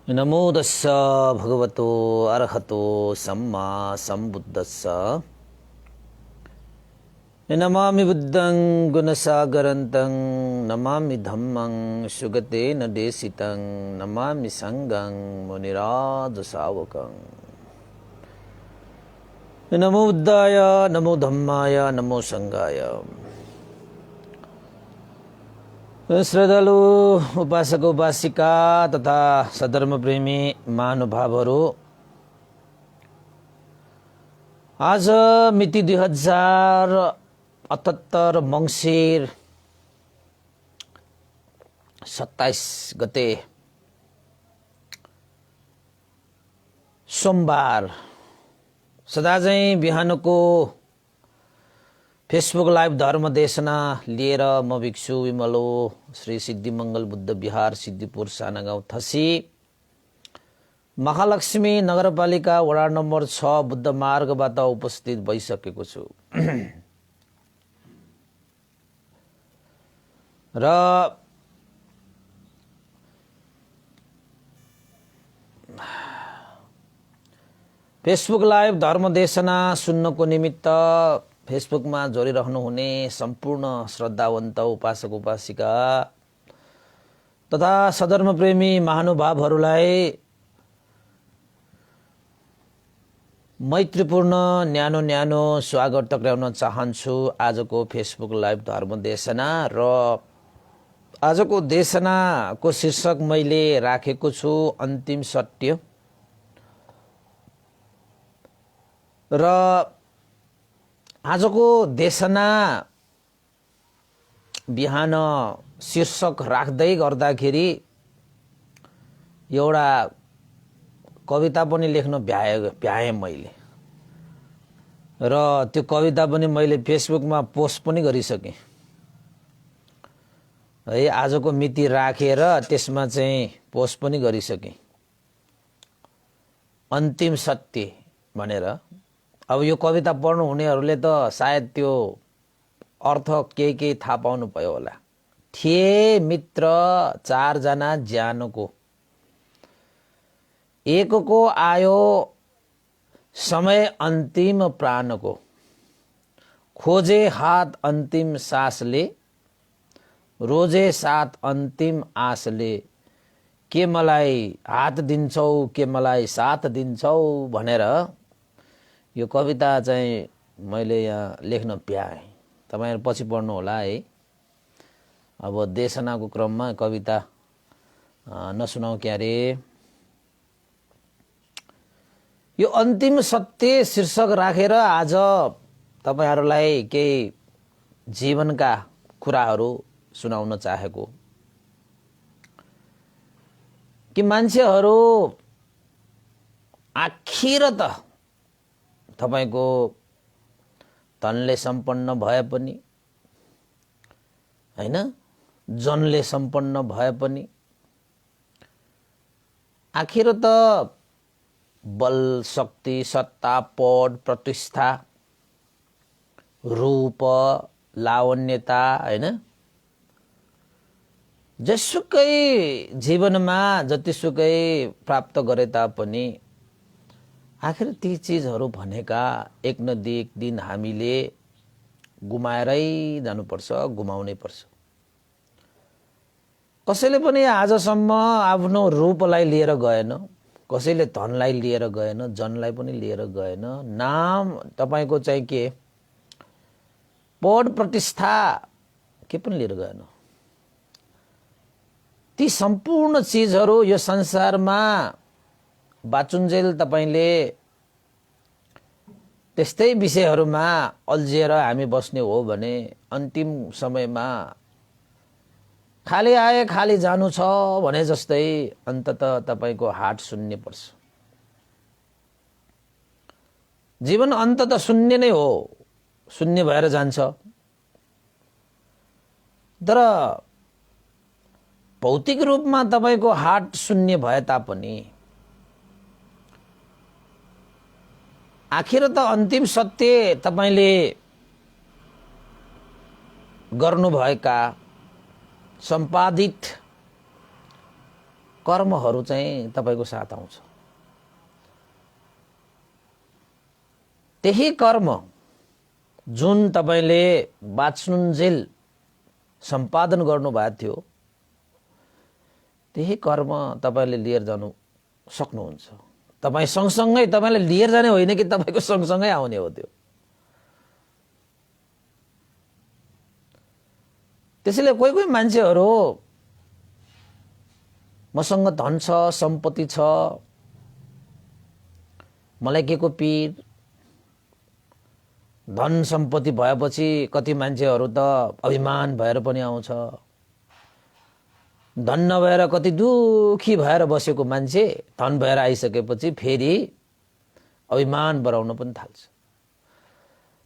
नमो तस्स भगवतो अरहतो सम्मा सम्बुद्धस्स। नमामि बुद्धं गुणसागरन्तं नमामि धम्मं सुगतेन देशितं नमामि संघं मुनिराज सावकं। नमो बुद्धाय नमो धम्माय नमो संघाय। श्रद्धालु उपासक उपासिका तथा सधर्म प्रेमी महानुभावहरू, आज मिति 2078 मङ्सिर 27 गते सोमबार सदाझैं बिहानको फेसबुक लाइभ धर्म देशना लिएर म भिक्षु विमलो श्री सिद्धिमंगल बुद्ध विहार सिद्धिपुर सानागाउँ थसी महालक्ष्मी नगरपालिका वडा नम्बर 6 बुद्ध मार्गबाट उपस्थित भइसकेको छु। र फेसबुक लाइभ धर्म देशना सुन्नको निमित्त फेसबुकमा जोडिरहनुहुने सम्पूर्ण श्रद्धावन्त उपासक उपासिका तथा सधर्म प्रेमी महानुभावहरूलाई मैत्रीपूर्ण न्यानो न्यानो स्वागत टक्राउन चाहन्छु। आजको फेसबुक लाइभ धर्म देशना र आजको देशनाको शीर्षक मैले राखेको छु अन्तिम सत्य। र आजको देशना बिहान शीर्षक राख्दै गर्दाखेरि एउटा कविता पनि लेख्न भ्याएँ मैले, र त्यो कविता पनि मैले फेसबुकमा पोस्ट पनि गरिसकेँ है। आजको मिति राखेर त्यसमा चाहिँ पोस्ट पनि गरिसकेँ अन्तिम सत्य भनेर। अब यो कविता पढ्नु हुनेहरूले त सायद त्यो अर्थ केही थाहा पाउनु भयो होला। थिए मित्र 4 जना ज्यानको, एकको आयो समय अन्तिम प्राणको, खोजे हात अन्तिम सासले, रोजे साथ अन्तिम आसले, के मलाई हात दिन्छौ के मलाई साथ दिन्छौ भनेर यो कविता चाहिँ मैले यहाँ लेख्न भ्याएँ। तपाईहरु पछि पढ्नु होला है। अब देशनाको क्रममा कविता नसुनाऊ क्यारे। यो अन्तिम सत्य शीर्षक राखेर आज तपाईहरुलाई केही जीवनका कुराहरू सुनाउन चाहेको कि मान्छेहरू आखिर त तपाईको धनले सम्पन्न भए पनि हैन, जनले सम्पन्न भए पनि आखिर त बल शक्ति सत्ता पद प्रतिष्ठा रूप लावण्यता हैन, जसुकै जीवनमा जतिसुकै प्राप्त गरे तापनि आखिर ती चीजहरू भनेका एक न एक दिन हामीले गुमाएरै जानुपर्छ, गुमाउनै पर्छ। कसैले पनि आजसम्म आफ्नो रूपलाई लिएर गएन, कसैले धनलाई लिएर गएन, जनलाई पनि लिएर गएन, नाम तपाईको चाहिँ के पद प्रतिष्ठा के पनि लिएर गएन। ती सम्पूर्ण चीजहरू यो संसारमा बाचुन्जेल तपाईले त्यस्तै विषयहरूमा अल्झिएर हामी बस्ने हो भने अन्तिम समयमा खाली आए खाली जानु छ भने जस्तै अन्ततः तपाईको हाट शून्य पर्छ। जीवन अन्ततः शून्य नै हो, शून्य भएर जान्छ। तर भौतिक रूपमा तपाईको हाट शून्य भए तापनि आखिर त अन्तिम सत्य तपाईले गर्नुभएका सम्पादित कर्महरू चाहिँ तपाईको साथ आउँछ। त्यही कर्म जुन तपाईले बाँच्नुन्जेल सम्पादन गर्नुभएको थियो त्यही कर्म तपाईले लिएर जानु सक्नुहुन्छ। तपाई सँगसँगै तपाईले लिएर जाने होइन कि तपाईको सँगसँगै आउने हो त्यो। त्यसैले कोही कोही मान्छेहरू मसँग धन छ, सम्पत्ति छ, मलाई के को पीर, धन सम्पत्ति भएपछि कति मान्छेहरू त अभिमान भएर पनि आउँछ। धन नभएर कति दुखी भएर बसेको मान्छे धन भएर आइसकेपछि फेरि अभिमान बढाउन पनि थाल्छ।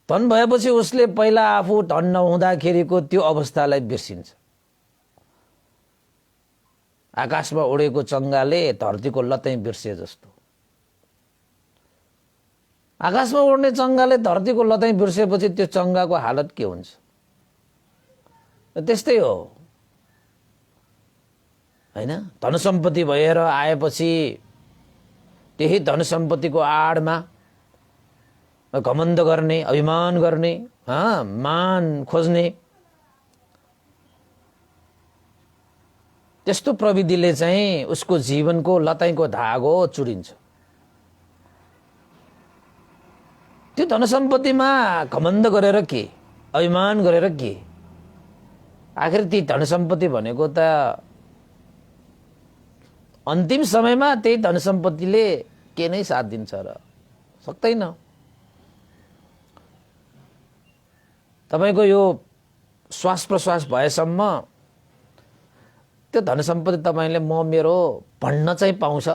धन भएपछि उसले पहिला आफू धन नहुँदाखेरिको त्यो अवस्थालाई बिर्सिन्छ। आकाशमा उडेको चङ्गाले धरतीको लतै बिर्से जस्तो। आकाशमा उड्ने चङ्गाले धरतीको लतै बिर्सेपछि त्यो चङ्गाको हालत के हुन्छ? त्यस्तै हो हैन? धन सम्पत्ति भएर आएपछि त्यही धन सम्पत्तिको आडमा घमण्ड गर्ने, अभिमान गर्ने, मान खोज्ने, त्यस्तो प्रविधिले चाहिँ उसको जीवनको लतैको धागो चुडिन्छ। त्यो धन सम्पत्तिमा घमण्ड गरेर के, अभिमान गरेर के? आखिर ती धन सम्पत्ति भनेको त अन्तिम समयमा त्यही धन सम्पत्तिले के नै साथ दिन्छ र? सक्दैन। तपाईको यो श्वास प्रश्वास भएसम्म त्यो धन सम्पत्ति तपाईले म मेरो भन्न चाहिँ पाउँछ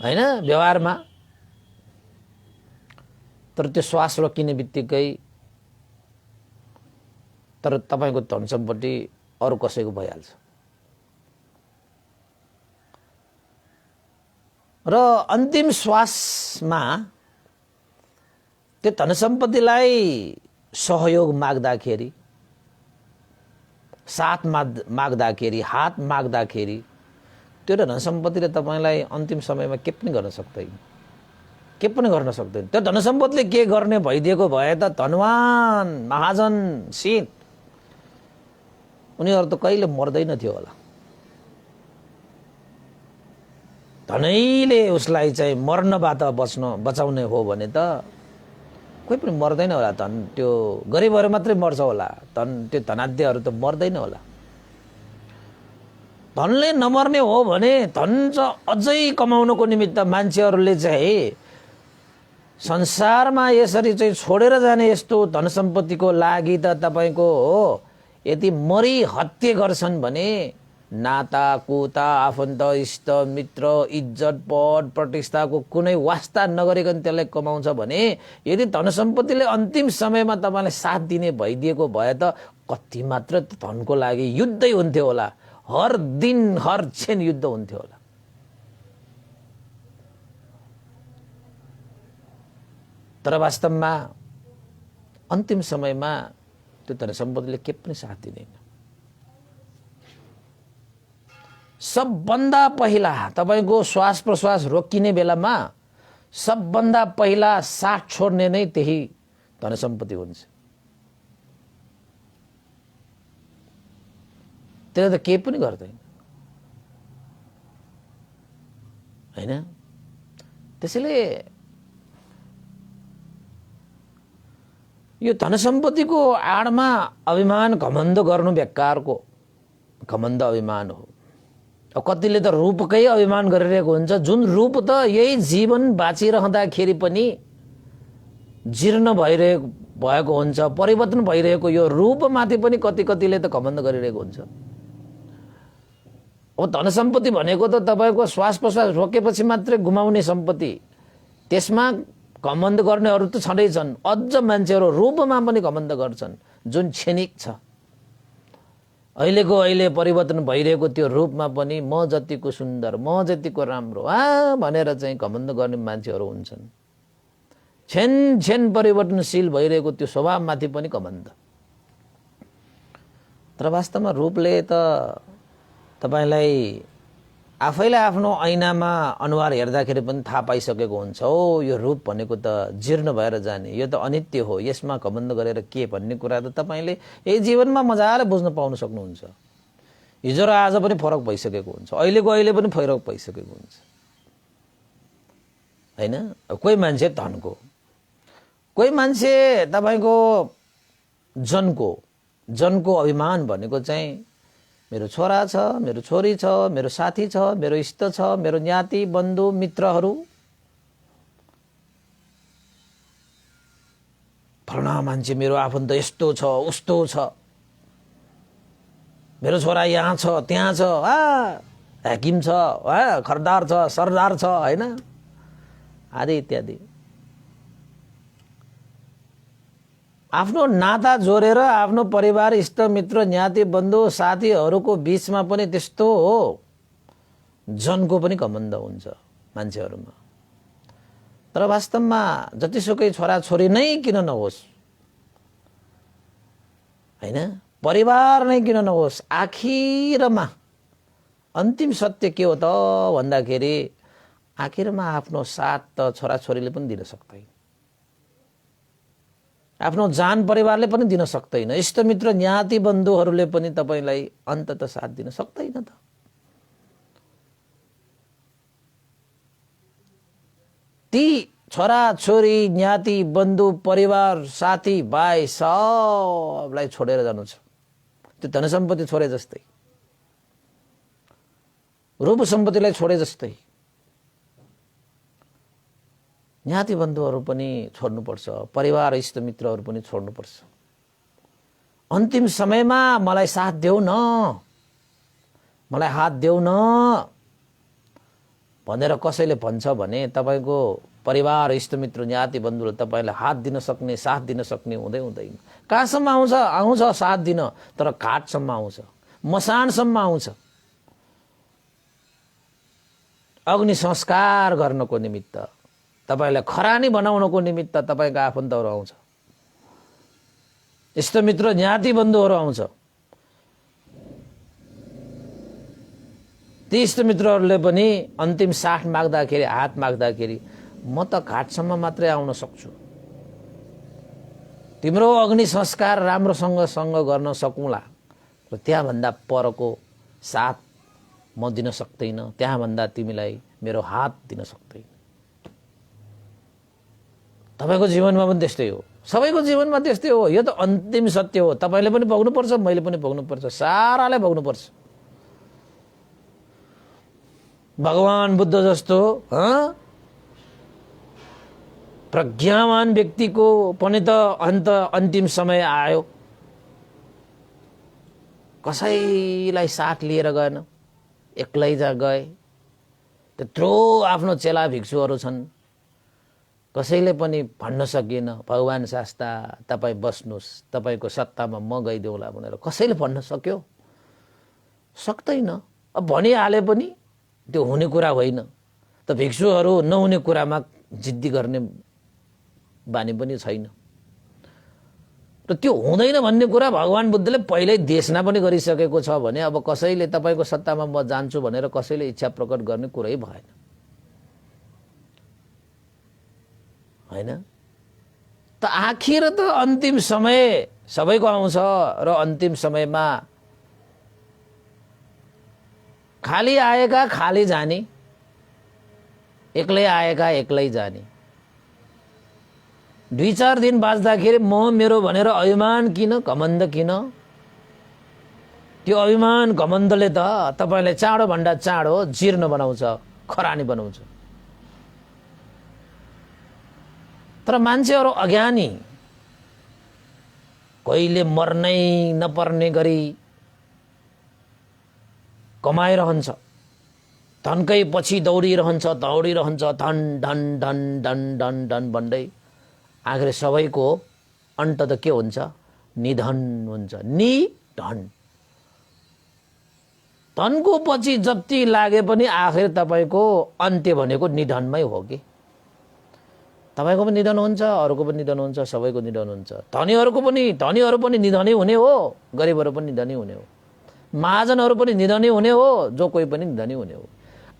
हैन व्यवहारमा, तर त्यो श्वास रोकिने बित्तिकै तर तपाईको धन सम्पत्ति अरु कसैको भइहाल्छ। र अन्तिम श्वासमा त्यो धन सम्पत्तिलाई सहयोग माग्दाखेरि, साथ माग्दाखेरि, हात माग्दाखेरि त्यो धन सम्पत्तिले तपाईलाई अन्तिम समयमा के पनि गर्न सक्दैन, के पनि गर्न सक्दैन। त्यो धन सम्पत्तिले के गर्ने भइदिएको भए त धनवान, महाजन, सिट उनीहरु त कहिले मर्दैन थियो होला। धनैले उसलाई चाहिँ मर्नबाट बचाउने हो भने त कोही पनि मर्दैन होला। धन त्यो गरिबहरु मात्रै मर्छ होला, धन त्यो धनाढ्यहरु त मर्दैन होला। धनले नमर्ने हो भने धन अझै कमाउनको निमित्त मान्छेहरुले चाहिँ संसारमा यसरी चाहिँ छोडेर जाने यस्तो धन सम्पत्तिको लागि त तपाईको हो यदि मरी हत्या गर्छन् भने नाता कुता, आफन्त, इष्ट मित्र, इज्जत पद प्रतिष्ठाको कुनै वास्ता नगरिकन त्यसलाई कमाउँछ भने यदि धन सम्पत्तिले अन्तिम समयमा तपाईलाई साथ दिने भइदिएको भए त कति मात्र धनको लागि युद्धै हुन्थ्यो होला। हर दिन हर क्षण युद्ध हुन्थ्यो होला। तर वास्तवमा अन्तिम समयमा त्यो धन सम्पत्तिले के पनि साथ दिँदैन। सबभन्दा पहिला तपाईको श्वास प्रश्वास रोकिने बेलामा सबभन्दा पहिला साथ छोड्ने नै त्यही धन सम्पत्ति हुन्छ। त्यसले त केही पनि गर्दैन हैन? त्यसैले यो धन सम्पत्तिको आडमा अभिमान घमण्ड गर्नु बेकारको घमण्ड अभिमान हो। कतिले त रूपकै अभिमान गरिरहेको हुन्छ, जुन रूप त यही जीवन बाँचिरहँदाखेरि पनि जीर्ण भएको हुन्छ, परिवर्तन भइरहेको यो रूपमाथि पनि कतिले त घमण्ड गरिरहेको हुन्छ। अब धन सम्पत्ति भनेको त तपाईको श्वास प्रश्वास रोकेपछि मात्रै गुमाउने सम्पत्ति, त्यसमा घमण्ड गर्नेहरू त छँदै छन्। अझ मान्छेहरू रूपमा पनि घमण्ड गर्छन् जुन क्षणिक छ। अहिले परिवर्तन भइरहेको त्यो रूपमा पनि म जतिको सुन्दर, म जतिको राम्रो भनेर चाहिँ घमण्ड गर्ने मान्छेहरू हुन्छन्। क्षण परिवर्तनशील भइरहेको त्यो स्वभावमाथि पनि घमण्ड। तर वास्तवमा रूपले त तपाईलाई आफैले आफ्नो ऐनामा अनुहार हेर्दाखेरि पनि थाहा पाइसकेको हुन्छ, हो यो रूप भनेको त जीर्ण भएर जाने, यो त अनित्य हो, यसमा घमण्ड गरेर के भन्ने कुरा त तपाईले यही जीवनमा मजाले बुझ्न पाउन सक्नुहुन्छ। हिजो र आज पनि फरक भइसकेको हुन्छ, अहिलेको अहिले पनि फरक भइसकेको हुन्छ हैन। कोही मान्छे धनको, कोही मान्छे तपाईको जनको अभिमान भनेको चाहिँ मेरो छोरा छ, मेरो छोरी छ, मेरो साथी छ, मेरो इष्ट छ, मेरो ज्ञाति बन्धु मित्रहरू, फलाना मान्छे मेरो आफन्त यस्तो छ उस्तो छ, मेरो छोरा यहाँ छ त्यहाँ छ, हाकिम छ, खरदार छ, सरदार छ हैन, आदि इत्यादि। आफ्नो नाता जोडेर आफ्नो परिवार इष्ट मित्र ज्ञाति बन्धु साथीहरूको बीचमा पनि त्यस्तो हो, जनको पनि घमण्ड हुन्छ मान्छेहरूमा। तर वास्तवमा जतिसुकै छोराछोरी नै किन नहोस् हैन, परिवार नै किन नहोस्, आखिरमा अन्तिम सत्य के हो त भन्दाखेरि आखिरमा आफ्नो साथ त छोराछोरीले पनि दिन सक्दैन, आफ्नो जान परिवारले पनि दिन सक्दैन, इष्टमित्र ज्ञाति बन्धुहरूले पनि तपाईलाई अन्ततः साथ दिन सक्दैन त। ती छोरा छोरी ज्ञाति बन्धु परिवार साथी भाइ सबलाई छोडेर जानु छ, त्यो धन सम्पत्ति छोडे जस्तै, रूप सम्पत्तिलाई छोडे जस्तै ज्ञाति बन्धुहरू पनि छोड्नुपर्छ, परिवार इष्टमित्रहरू पनि छोड्नुपर्छ। अन्तिम समयमा मलाई साथ देऊ न, मलाई हात देऊ न भनेर कसैले भन्छ भने तपाईको परिवार इष्टमित्र ज्ञाति बन्धुले तपाईलाई हात दिन सक्ने साथ दिन सक्ने हुँदै हुँदैन। कहाँसम्म आउँछ साथ दिन, तर घाटसम्म आउँछ, मसानसम्म आउँछ, अग्नि संस्कार गर्नको निमित्त, तपाईलाई खरानी बनाउनको निमित्त तपाईका आफन्तहरू आउँछ, इष्टमित्र ज्ञाति बन्धुहरू आउँछ। ती इष्टमित्रहरूले पनि अन्तिम साथ माग्दाखेरि, हात माग्दाखेरि म त घाटसम्म मात्रै आउन सक्छु, तिम्रो अग्नि संस्कार राम्रोसँग गर्न सकौँला, र त्यहाँभन्दा परको साथ म दिन सक्दैन, त्यहाँभन्दा तिमीलाई मेरो हात दिन सक्दैन। तपाईको जीवनमा पनि त्यस्तै हो, सबैको जीवनमा त्यस्तै हो, यो त अन्तिम सत्य हो। तपाईले पनि भोग्नुपर्छ, मैले पनि भोग्नुपर्छ, साराले भोग्नुपर्छ। भगवान बुद्ध जस्तो प्रज्ञावान व्यक्तिको पनि त अन्तिम समय आयो, कसैलाई साथ लिएर गएन, एक्लै गए। त्यत्रो आफ्नो चेला भिक्षुहरू छन्, कसैले पनि भन्न सकिएन भगवान शास्ता तपाईँ बस्नुहोस्, तपाईको सत्तामा म गइदेऊला भनेर कसैले भन्न सक्यो? सक्दैन। अब भनिहाले पनि त्यो हुने कुरा होइन। त भिक्षुहरू नहुने कुरामा जिद्दी गर्ने बानी पनि छैन, र त्यो हुँदैन भन्ने कुरा भगवान बुद्धले पहिल्यै देशना पनि गरिसकेको छ भने अब कसैले तपाईको सत्तामा म जान्छु भनेर कसैले इच्छा प्रकट गर्ने कुरै भएन, हैन? त आखिर त अन्तिम समय सबैको आउँछ, र अन्तिम समयमा खाली आएका खाली जाने, एक्लै आएका एक्लै जाने। 2-4 दिन बाँच्दाखेरि म मेरो भनेर अभिमान किन, घमण्ड किन? त्यो अभिमान घमण्डले त तपाईलाई चाँडो भन्दा चाँडो जीर्ण बनाउँछ, खरानी बनाउँछ। तर मान्छेहरू अज्ञानी, कहिले मर्नै नपर्ने गरी कमाइरहन्छ, धनकै पछि दौडिरहन्छ, धन धन धन धन धन धन भन्दै आखिर सबैको अन्त त के हुन्छ? निधन हुन्छ। निधन, धनको पछि जति लागे पनि आखिर तपाईको अन्त्य भनेको निधनमै हो कि। तपाईको पनि निधन हुन्छ, अरूको पनि निधन हुन्छ, सबैको निधन हुन्छ। धनीहरू पनि निधनै हुने हो, गरिबहरू पनि निधनै हुने हो। महाजनहरू पनि निधनै हुने हो, जो कोही पनि निधनै हुने हो।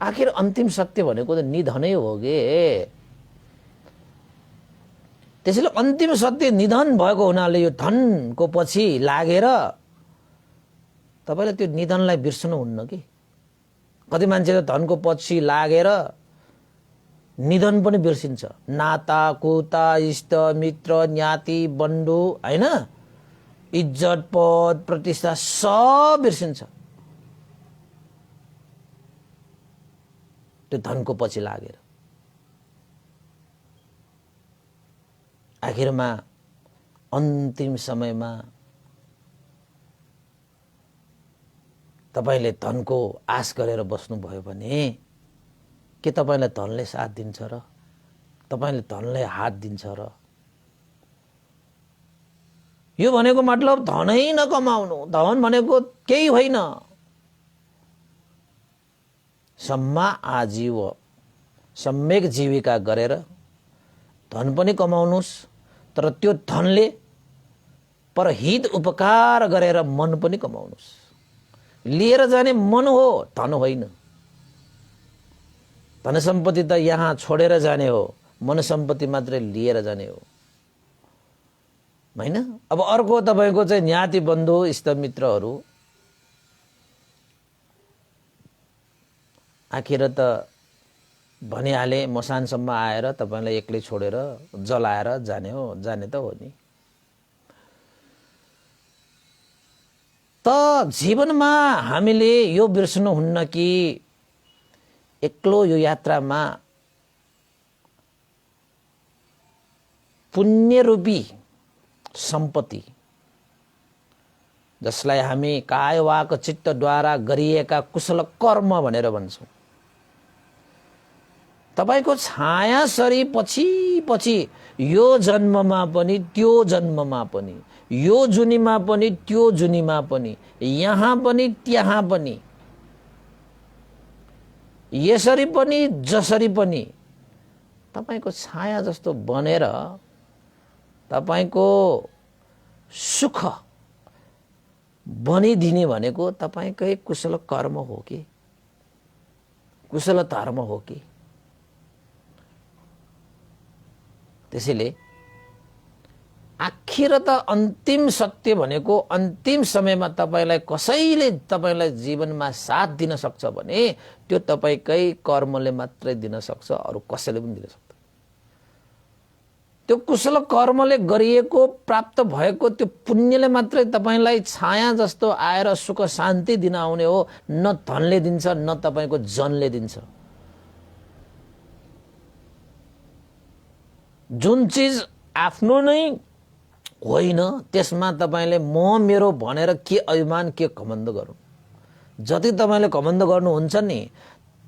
आखिर अन्तिम सत्य भनेको त निधनै हो गे। त्यसैले अन्तिम सत्य निधन भएको हुनाले यो धनको पछि लागेर तपाईले त्यो निधनलाई बिर्सनुहुन्न कि। कति मान्छे त धनको पछि लागेर निधन पनि बिर्सिन्छ। नाता कुता इष्ट मित्र ज्ञाति बन्धु हैन, इज्जत पद प्रतिष्ठा सब बिर्सिन्छ त्यो धनको पछि लागेर। आखिरमा अन्तिम समयमा तपाईले धनको आश गरेर बस्नुभयो भने के तपाईलाई धनले साथ दिन्छ र? तपाईले धनलाई हात दिन्छ र? यो भनेको मतलब धनै नकमाउनु। धन भनेको केही होइन। सम्मा आजीव सम्यक जीविका गरेर धन पनि कमाउनुस्, तर त्यो धनले परहित उपकार गरेर मन पनि कमाउनुस्। लिएर जाने मन हो, धन होइन। धन सम्पत्ति त यहाँ छोडेर जाने हो, मन सम्पत्ति मात्रै लिएर जाने हो हैन। अब अर्को तपाईको चाहिँ ज्ञाति बन्धु इष्टमित्रहरू आखिर त भनिहाले मसानसम्म आएर तपाईलाई एक्लै छोडेर जलाएर जाने हो, जाने त हो नि। त जीवनमा हामीले यो बिर्सनुहुन्न कि एक्लो यो यात्रामा पुण्यरूपी सम्पत्ति जसलाई हामी काय वाक चित्तद्वारा गरिएका कुशल कर्म भनेर भन्छौं, तपाईको छाया सरी पछि पछि यो जन्ममा पनि त्यो जन्ममा पनि, यो जुनीमा पनि त्यो जुनीमा पनि, यहाँ पनि त्यहाँ पनि, यसरी पनि जसरी पनि तपाईको छाया जस्तो बनेर तपाईको सुख बनिदिने भनेको तपाईकै कुशल कर्म हो कि कुशल धर्म हो कि। त्यसैले आखिर त अन्तिम सत्य भनेको अन्तिम समयमा तपाईलाई कसैले तपाईलाई जीवनमा साथ दिन सक्छ भने त्यो तपाईकै कर्मले मात्रै दिन सक्छ, अरु कसैले पनि दिन सक्दैन। त्यो कुशल कर्मले गरिएको प्राप्त भएको त्यो पुण्यले मात्रै तपाईलाई छाया जस्तो आएर सुख शान्ति दिन आउने हो, न धनले दिन्छ न तपाईको जनले दिन्छ। जुन चीज आफ्नो नै होइन त्यसमा तपाईले म मेरो भनेर के अभिमान के घमण्ड गर्नु। जति तपाईले घमण्ड गर्नुहुन्छ नि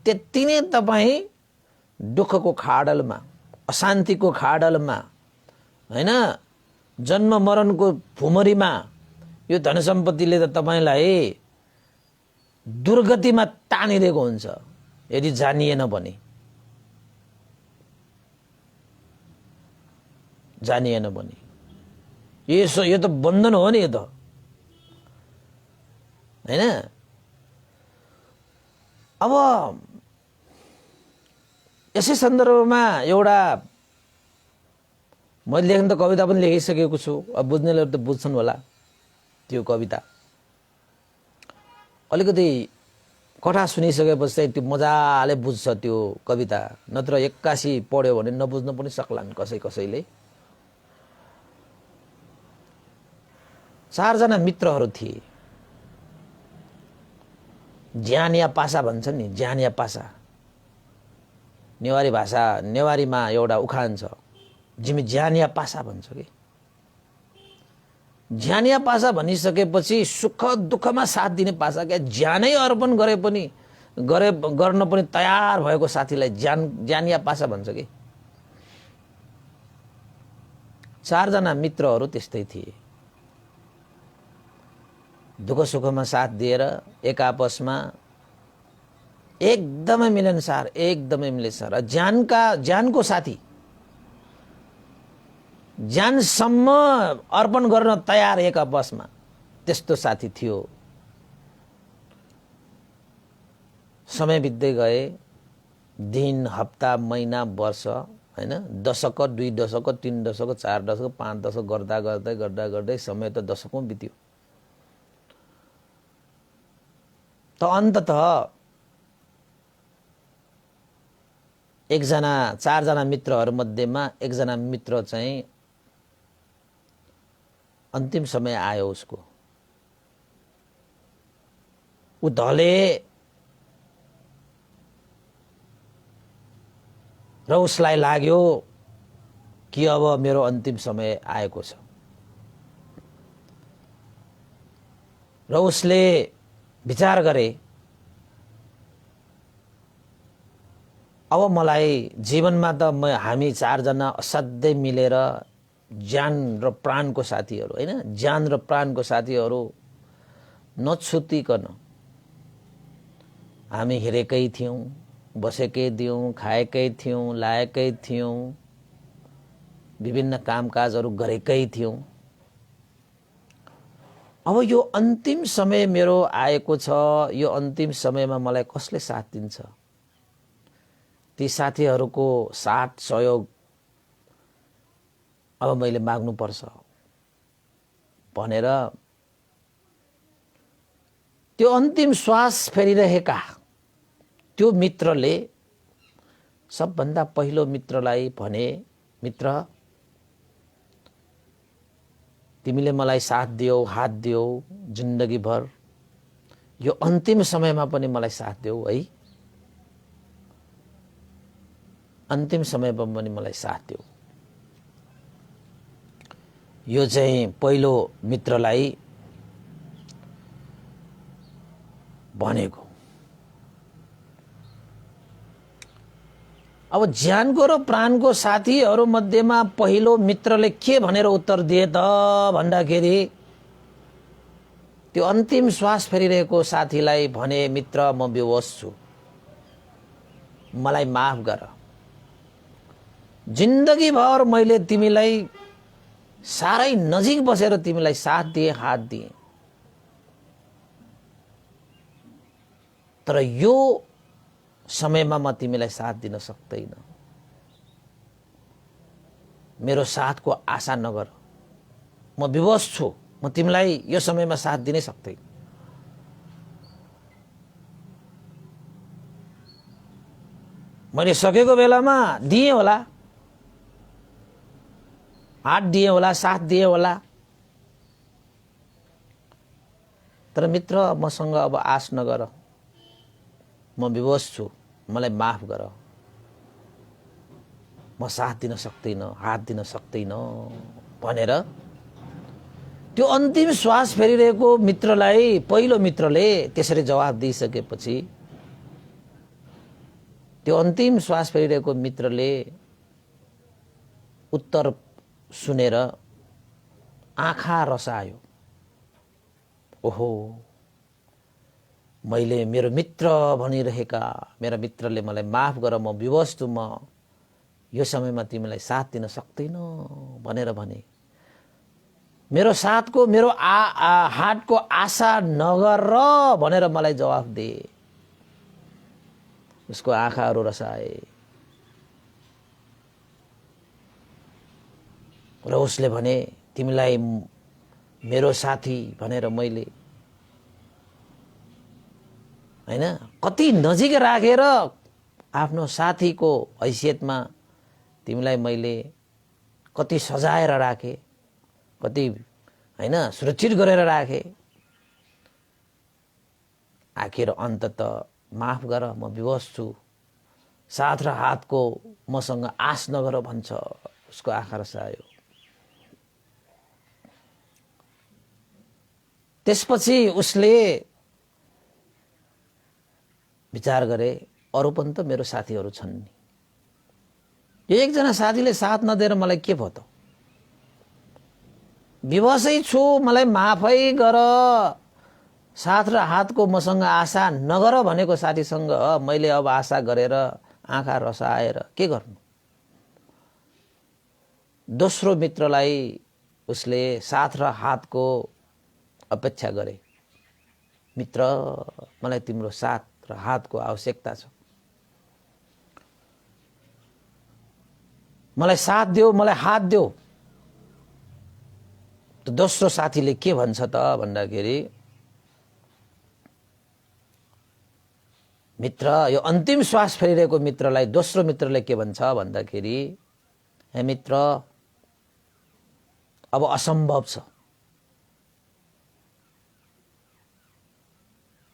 त्यति नै तपाई दुःखको खाडलमा, अशान्तिको खाडलमा हैन, जन्म मरणको भुमरीमा यो धन सम्पत्तिले त तपाईलाई दुर्गतिमा तानिरहेको हुन्छ यदि जानिएन भने। जानिएन भने यो त बन्धन हो नि, यो त हैन। अब यसै सन्दर्भमा एउटा मैले लेख्न त कविता पनि लेखिसकेको छु। अब बुझ्नेले त बुझ्छन् होला। त्यो कविता अलिकति कथा सुनिसकेपछि चाहिँ त्यो मजाले बुझ्छ त्यो कविता, नत्र एक्कासी पढ्यो भने नबुझ्न पनि सक्लान् कसैले। 4 जना मित्रहरू थिए। ज्यानिया पासा भन्छन् नि, ज्यानिया पासा। नेवारी भाषा, नेवारीमा एउटा उखान छ, जिमी ज्यानिया पासा भन्छ कि। ज्यानिया पासा भनिसकेपछि सुख दुःखमा साथ दिने पासा क्या। ज्यानै अर्पण गर्न पनि तयार भएको साथीलाई ज्यानिया पासा भन्छ कि। 4 जना मित्रहरू त्यस्तै थिए। दुःख सुखमा साथ दिएर एक आपसमा एकदमै मिलनसार, एकदमै मिलनसार। ज्यानको साथी, ज्यानसम्म अर्पण गर्न तयार एक आपसमा, त्यस्तो साथी थियो। समय बित्दै गए, दिन, हप्ता, महिना, वर्ष, हैन, दशक, 2 दशक, 3 दशक, 4 दशक, 5 दशक गर्दा गर्दै गर्दा गर्दै समय त दशकौं बित्यो। त अन्ततः एकजना 4 जना मित्रहरू मध्येमा एकजना मित्र चाहिँ अन्तिम समय आयो उसको। ऊ ढले र उसलाई लाग्यो कि अब मेरो अन्तिम समय आएको छ र उसले विचार गरे अब मलाई जीवनमा त हामी 4 जना असाध्यै मिलेर ज्यान र प्राणको साथीहरू, हैन, ज्यान र प्राणको साथीहरू नछुतिकन हामी हिँडेकै थियौं, बसेकै थियौं, खाएकै थियौं, लाएकै थियौं, विभिन्न कामकाजहरू गरेकै थियौं। अब यो अन्तिम समय मेरो आएको छ, यो अन्तिम समयमा मलाई कसले साथ दिन्छ? ती साथीहरूको साथ सहयोग अब मैले माग्नुपर्छ भनेर त्यो अन्तिम श्वास फेरिरहेका त्यो मित्रले सबभन्दा पहिलो मित्रलाई भने, मित्र, तिमीले मलाई साथ दियौ, हात दियौ जिन्दगी भर, यो अन्तिम समयमा पनि मलाई साथ दियौ है, अन्तिम समयमा पनि मलाई साथ दियौ। यो चाहिँ पहिलो मित्रलाई भनेको। अब ज्यानको र प्राणको साथीहरू मध्येमा पहिलो मित्रले के भनेर उत्तर दिए त भन्दाखेरि त्यो अन्तिम श्वास फेरिरहेको साथीलाई भने, मित्र, म बेहोस छु, मलाई माफ गर, जिन्दगी भर मैले तिमीलाई सारै नजिक बसेर तिमीलाई साथ दिए, हात दिए, तर यो समयमा म तिमीलाई साथ दिन सक्दैन, मेरो साथको आशा नगर, म विवश छु, म तिमीलाई यो समयमा साथ दिनै सक्दैन। मैले सकेको बेलामा दिएँ होला, हात दिएँ होला, साथ दिएँ होला, तर मित्र मसँग अब आश नगर, म विवश छु, मलाई माफ गर, म साथ दिन सक्दिन, हात दिन सक्दिन भनेर त्यो अन्तिम श्वास फेरिरहेको मित्रलाई पहिलो मित्रले त्यसरी जवाफ दिइसकेपछि त्यो अन्तिम श्वास फेरिरहेको मित्रले उत्तर सुनेर आँखा रसायो। ओहो, मैले मेरो मित्र भनिरहेका मेरा मित्रले मलाई माफ गर, म विवश छु, म यो समयमा तिमीलाई साथ दिन सक्दैन भनेर भने। मेरो साथको, मेरो हातको आशा नगर भनेर मलाई जवाफ दिए। उसको आँखाहरू रसाए र उसले भने, तिमीलाई मेरो साथी भनेर मैले, हैन, कति नजिक राखेर आफ्नो साथीको हैसियतमा तिमीलाई मैले कति सजाएर राखे, कति, हैन, सुरक्षित गरेर राखे, आखिर अन्ततः माफ गर, म विवश छु, साथ र हातको मसँग आश नगर भन्छ। उसको आँखा रसायो। त्यसपछि उसले विचार गरे, अरू पनि त मेरो साथीहरू छन् नि, यो एकजना साथीले साथ नदिएर मलाई के भयो त, विवशै छु, मलाई माफै गर, साथ र हातको मसँग आशा नगर भनेको साथीसँग मैले अब आशा गरेर आँखा रसाएर के गर्नु। दोस्रो मित्रलाई उसले साथ र हातको अपेक्षा गरे। मित्र, मलाई तिम्रो साथ र हातको आवश्यकता छ। मलाई साथ देऊ, मलाई हात देऊ। त दोस्रो साथीले के भन्छ त भन्दाखेरि, मित्र, यो अन्तिम श्वास फेरिरहेको मित्रलाई दोस्रो मित्रले के भन्छ भन्दाखेरि, हे मित्र, अब असम्भव छ।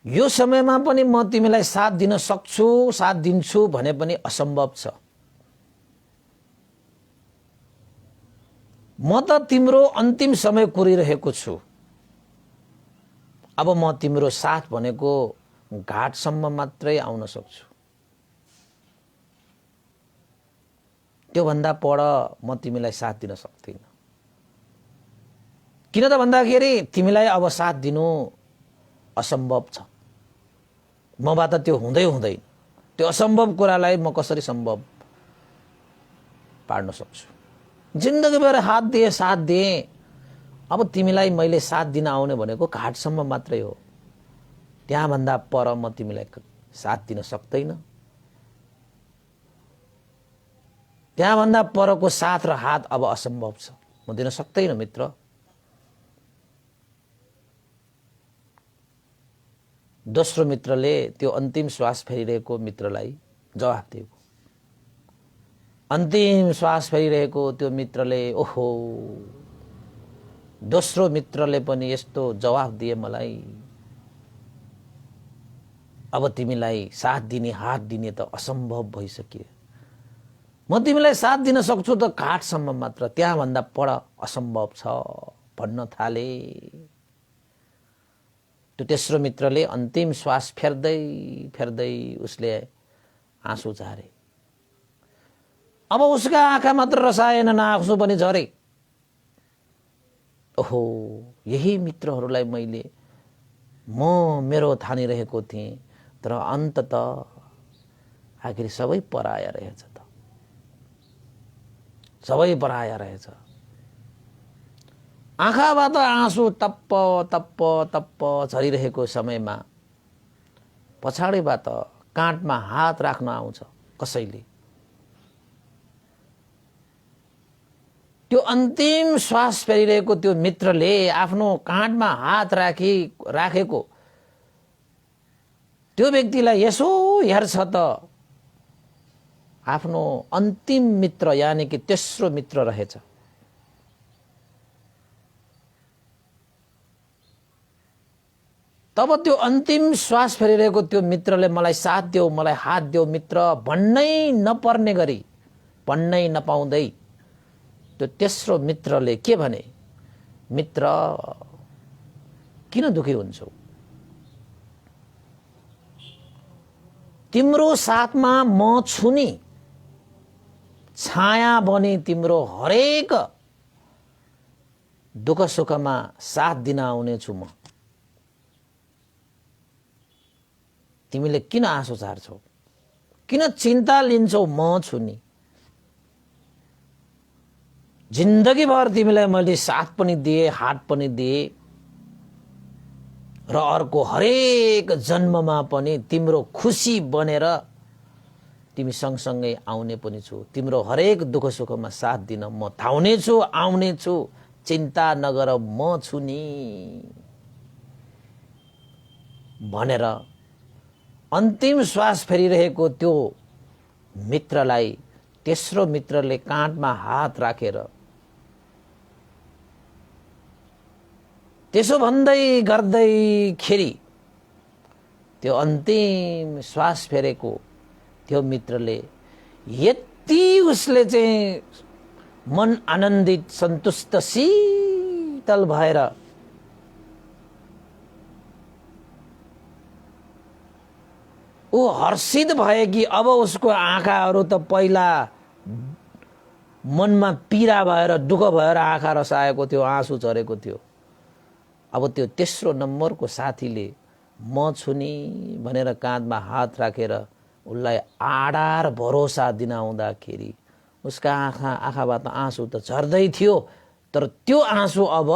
यो समयमा पनि म तिमीलाई साथ दिन सक्छु, साथ दिन्छु भने पनि असम्भव छ। म त तिम्रो अन्तिम समय कुरिरहेको छु। अब म तिम्रो साथ भनेको घाटसम्म मात्रै आउन सक्छु। त्यो भन्दा पर म तिमीलाई साथ दिन सक्दिन। किन त भन्दाखेरि तिमीलाई अब साथ दिनु असम्भव छ। मबाट त्यो हुँदै हुँदैन। त्यो असम्भव कुरालाई म कसरी सम्भव पार्न सक्छु। जिन्दगीभर हात दिए, साथ दिए। अब तिमीलाई मैले साथ दिन आउने भनेको घाटसम्म मात्रै हो। त्यहाँ भन्दा पर म तिमीलाई साथ दिन सक्दैन। त्यहाँ भन्दा परको साथ र हात अब असम्भव छ, म दिन सक्दैन मित्र। दोस्रो मित्रले त्यो अन्तिम श्वास फेरिरहेको मित्रलाई जवाफ दिएको। अन्तिम श्वास फेरिरहेको त्यो मित्रले, ओहो, दोस्रो मित्रले पनि यस्तो जवाफ दिए मलाई। अब तिमीलाई साथ दिने, हात दिने त असम्भव भइसक्यो। म तिमीलाई साथ दिन सक्छु त घाटसम्म मात्र, त्यहाँ भन्दा पर असम्भव छ भन्न थाले। त्यो तेस्रो मित्रले अन्तिम श्वास फेर्दै फेर्दै उसले आँसु झारे। अब उसका आँखा मात्र रसाएन, न आँसु पनि झरे। ओहो, यही मित्रहरूलाई मैले मेरो ठानिरहेको थिएँ, तर अन्तत आखिर सबै पराया रहेछ त। सबै पराया रहेछ। आँखाबाट आँसु तप्प तप्प तप्प झरिरहेको समयमा पछाडिबाट काँधमा हात राख्न आउँछ कसैले। त्यो अन्तिम श्वास फेरिरहेको त्यो मित्रले आफ्नो काँधमा हात राखेको त्यो व्यक्तिलाई यसो हेर्छ त आफ्नो अन्तिम मित्र यानी कि तेस्रो मित्र रहेछ। तब त्यो अन्तिम श्वास फेरिरहेको त्यो मित्रले मलाई साथ देऊ, मलाई हात देऊ मित्र भन्नै नपर्ने गरी, भन्नै नपाउँदै त्यो तेस्रो मित्रले के भने, मित्र किन दुखी हुन्छौ? तिम्रो साथमा म छु नि, छाया बनी तिम्रो हरेक दुःख सुखमा साथ दिन आउने छु म। तिमीले किन आँसु झार्छौ? किन चिन्ता लिन्छौ? म छु नि। जिन्दगीभर तिमीलाई मैले साथ पनि दिए, हात पनि दिए र अर्को हरेक जन्ममा पनि तिम्रो खुसी बनेर तिमी सँगसँगै आउने पनि छु। तिम्रो हरेक दुःख सुखमा साथ दिन म धाउने छु, आउने छु। चिन्ता नगर, म छु नि भनेर अन्तिम श्वास फेरिरहेको त्यो मित्रलाई तेस्रो मित्रले काँधमा हात राखेर त्यसो भन्दै गर्दैखेरि त्यो अन्तिम श्वास फेरेको त्यो मित्रले यति उसले चाहिँ मन आनन्दित, सन्तुष्ट, शीतल भएर ऊ हर्षित भए कि अब उसको आँखाहरू त पहिला मनमा पीडा भएर, दुःख भएर आँखा रसाएको थियो, आँसु झरेको थियो। अब त्यो तेस्रो नम्बरको साथीले म छु नि भनेर काँधमा हात राखेर उसलाई आधार भरोसा दिन आउँदाखेरि उसका आँखाबाट आँसु त झर्दै थियो, तर त्यो आँसु अब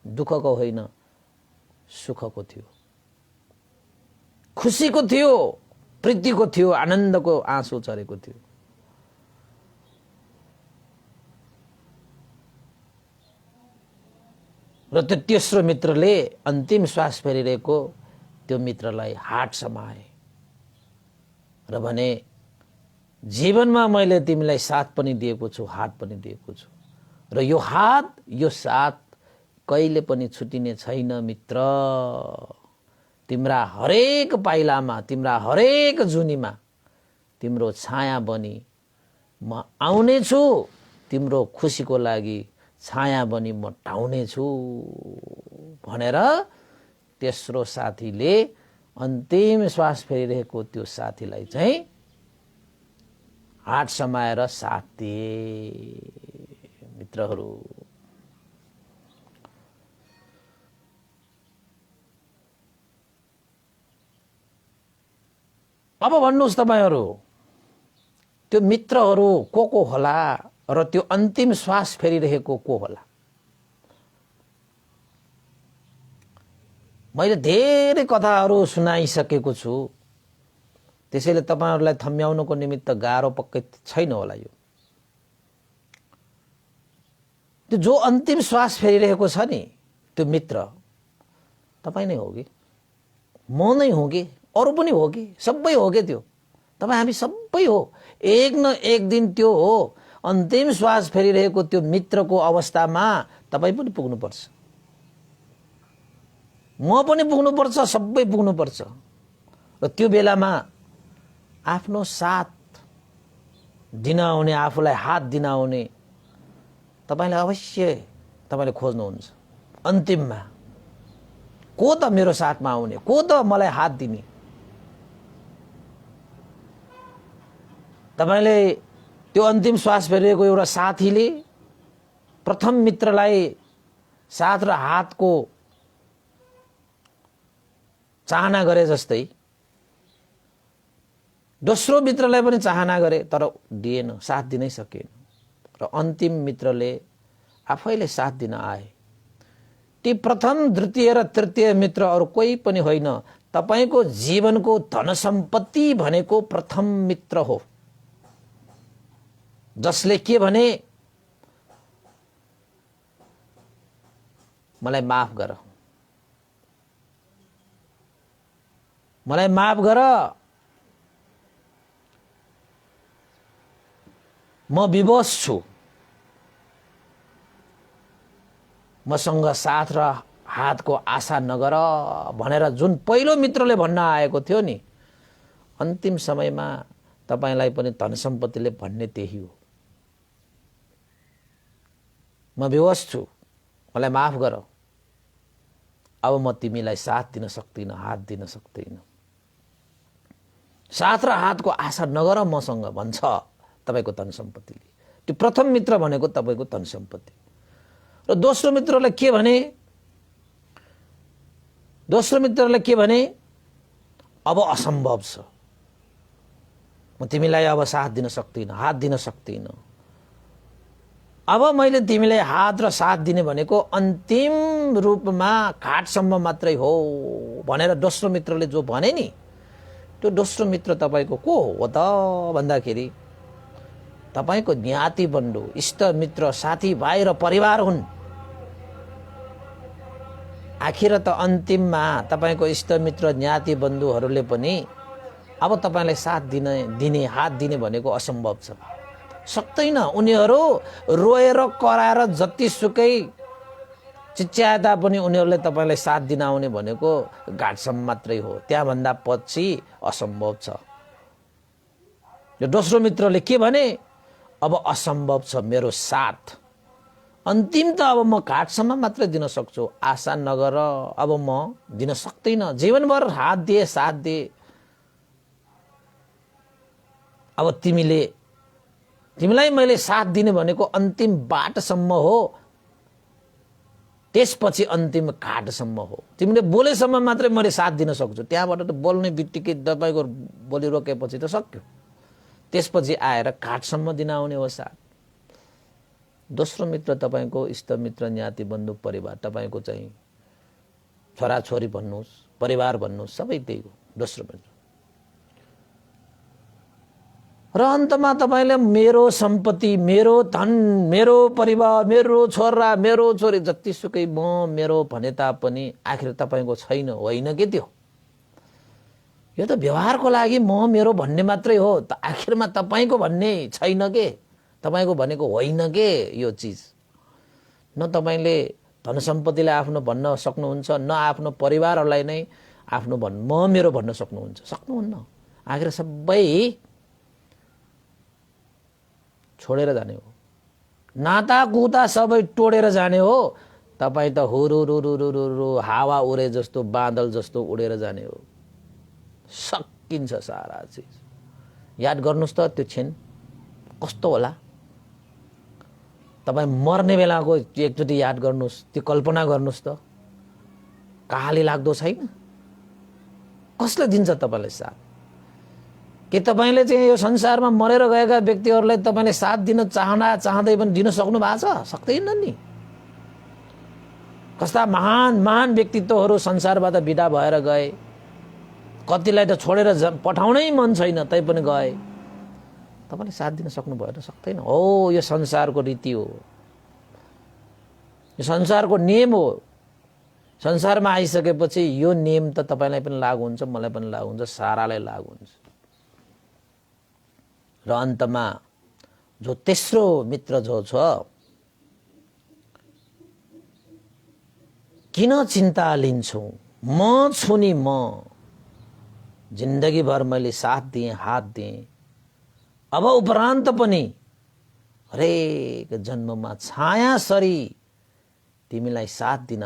दुःखको होइन, सुखको थियो, खुसीको थियो। प्रीतिको थियो, आनन्दको आँसु झरेको थियो। र त्यो तेस्रो मित्रले अन्तिम श्वास फेरिरहेको त्यो मित्रलाई हात समाए र भने, जीवनमा मैले तिमीलाई साथ पनि दिएको छु, हात पनि दिएको छु, र यो हात, यो साथ कहिले पनि छुटिने छैन मित्र। तिम्रा हरेक पाइलामा, तिम्रा हरेक जुनीमा तिम्रो छाया बनी म आउने छु, तिम्रो खुसीको लागि छाया बनी म टाउने छु भनेर तेस्रो साथीले अन्तिम श्वास फेरिरहेको त्यो साथीलाई चाहिँ हात समाएर साथ दिए। मित्रहरू, अब भन्नुहोस् तपाईहरू, त्यो मित्रहरू को होला र त्यो अन्तिम श्वास फेरिरहेको को होला? मैले धेरै कथाहरू सुनाइसकेको छु, त्यसैले तपाईहरूलाई थम्याउनको निमित्त गाह्रो पक्कै छैन होला। यो त्यो जो अन्तिम श्वास फेरिरहेको छ नि, त्यो मित्र तपाईँ नै हो कि म नै हो कि अरू पनि हो कि सबै हो के? त्यो तपाईँ हामी सबै हो। एक न एक दिन त्यो हो अन्तिम श्वास फेरिरहेको त्यो मित्रको अवस्थामा तपाईँ पनि पुग्नुपर्छ, म पनि पुग्नुपर्छ, सबै पुग्नुपर्छ। र त्यो बेलामा आफ्नो साथ दिन आउने, आफूलाई हात दिन आउने तपाईलाई अवश्य तपाईले खोज्नुहुन्छ। अन्तिममा को त मेरो साथमा आउने, को त मलाई हात दिने? तपाईले त्यो अन्तिम श्वास फेरिएको एउटा साथीले प्रथम मित्रलाई साथ र हातको चाहना गरे जस्तै दोस्रो मित्रलाई पनि चाहना गरे, तर दिएन, साथ दिनै सकेन। र अन्तिम मित्रले आफैले साथ दिन आए। ती प्रथम, द्वितीय र तृतीय मित्र अरू कोही पनि होइन, तपाईको जीवनको धन सम्पत्ति भनेको प्रथम मित्र हो, जसले के भने मलाई माफ गर, मलाई माफ गर, म विवश छु, मसँग साथ र हातको आशा नगर भनेर जुन पहिलो मित्रले भन्न आएको थियो नि, अन्तिम समयमा तपाईलाई पनि धन सम्पत्तिले भन्ने त्यही हो। म विवश छु, मलाई माफ गर, अब म तिमीलाई साथ दिन सक्दिन, हात दिन सक्दिन। साथ र हातको आशा नगर मसँग भन्छ तपाईको धन सम्पत्तिले। त्यो प्रथम मित्र भनेको तपाईको धन सम्पत्ति। र दोस्रो मित्रले के भने? दोस्रो मित्रले के भने? अब असम्भव छ, म तिमीलाई अब साथ दिन सक्दिन, हात दिन सक्दिन। अब मैले तिमीलाई हात र साथ दिने भनेको अन्तिम रूपमा घाटसम्म मात्रै हो भनेर दोस्रो मित्रले जो भने नि, त्यो दोस्रो मित्र तपाईको को हो त भन्दाखेरि तपाईको ज्ञाति बन्धु, इष्ट मित्र, साथी भाइ र परिवार हुन्। आखिर त अन्तिममा तपाईको इष्ट मित्र, ज्ञाति बन्धुहरूले पनि अब तपाईलाई साथ दिने, हात दिने भनेको असम्भव छ, सक्दैन। उनीहरू रोएर कराएर जतिसुकै चिच्याए तापनि उनीहरूले तपाईलाई साथ दिन आउने भनेको घाटसम्म मात्रै हो, त्यहाँभन्दा पछि असम्भव छ। यो दोस्रो मित्रले के भने? अब असम्भव छ मेरो साथ, अन्तिम त अब म घाटसम्म मात्रै दिन सक्छु, आशा नगर, अब म दिन सक्दिन। जीवनभर हात दिए, साथ दिए, अब तिमीलाई मैले साथ दिने भनेको अन्तिम बाटसम्म हो, त्यसपछि अन्तिम घाटसम्म हो। तिमीले बोलेसम्म मात्रै मैले साथ दिन सक्छु, त्यहाँबाट त बोल्ने बित्तिकै तपाईको बोली रोकेपछि त सक्यो, त्यसपछि आएर घाटसम्म दिन आउने हो साथ। दोस्रो मित्र तपाईको इष्ट मित्र, ज्ञाति बन्धु, परिवार, तपाईको चाहिँ छोराछोरी भन्नुहोस्, परिवार भन्नुहोस्, सबै त्यही हो दोस्रो मित्र। र अन्तमा तपाईले मेरो सम्पत्ति, मेरो धन, मेरो परिवार, मेरो छोरा, मेरो छोरी जतिसुकै म मेरो भने तापनि आखिर तपाईको छैन, होइन के त्यो? यो त व्यवहारको लागि म मेरो भन्ने मात्रै हो, त आखिरमा तपाईको भन्ने छैन के, तपाईको भनेको होइन के यो चिज। न तपाईले धन सम्पत्तिलाई आफ्नो भन्न सक्नुहुन्छ, न आफ्नो परिवारलाई नै आफ्नो म मेरो भन्न सक्नुहुन्न। आखिर सबै छोडेर जाने हो, नाता कुता सबै टोडेर जाने हो। तपाई त हुरुरुरुरुरु हावा उडे जस्तो, बादल जस्तो उडेर जाने हो। सकिन्छ सारा चिज। याद गर्नुस् त त्यो क्षण कस्तो होला। तपाई मर्ने बेलाको एकचोटि याद गर्नुस्, त्यो कल्पना गर्नुस् त कहाँले लाग्दो छैन। कसले दिन्छ तपाईलाई साथ? के तपाईले चाहिँ यो संसारमा मरेर गएका व्यक्तिहरूलाई तपाईले साथ दिन चाहँदै पनि दिन सक्नु भएको छ? सक्दैन नि। कस्ता महान महान व्यक्तित्वहरू संसारबाट बिदा भएर गए, कतिलाई त छोडेर पठाउनै मन छैन तै पनि गए। तपाईले साथ दिन सक्नु भएन? सक्दैन। हो, यो संसारको रीति हो, यो संसारको नियम हो। संसारमा आइसकेपछि यो नियम त तपाईलाई पनि लागू हुन्छ, मलाई पनि लागू हुन्छ, सारालाई लागू हुन्छ। र अन्तमा जो तेस्रो मित्र जो छ, किन चिन्ता लिन्छौ, म छु नि, म जिन्दगीभर मैले साथ दिएँ, हात दिएँ। अब उपरान्त पनि हरेक जन्ममा छाया सरी तिमीलाई साथ दिन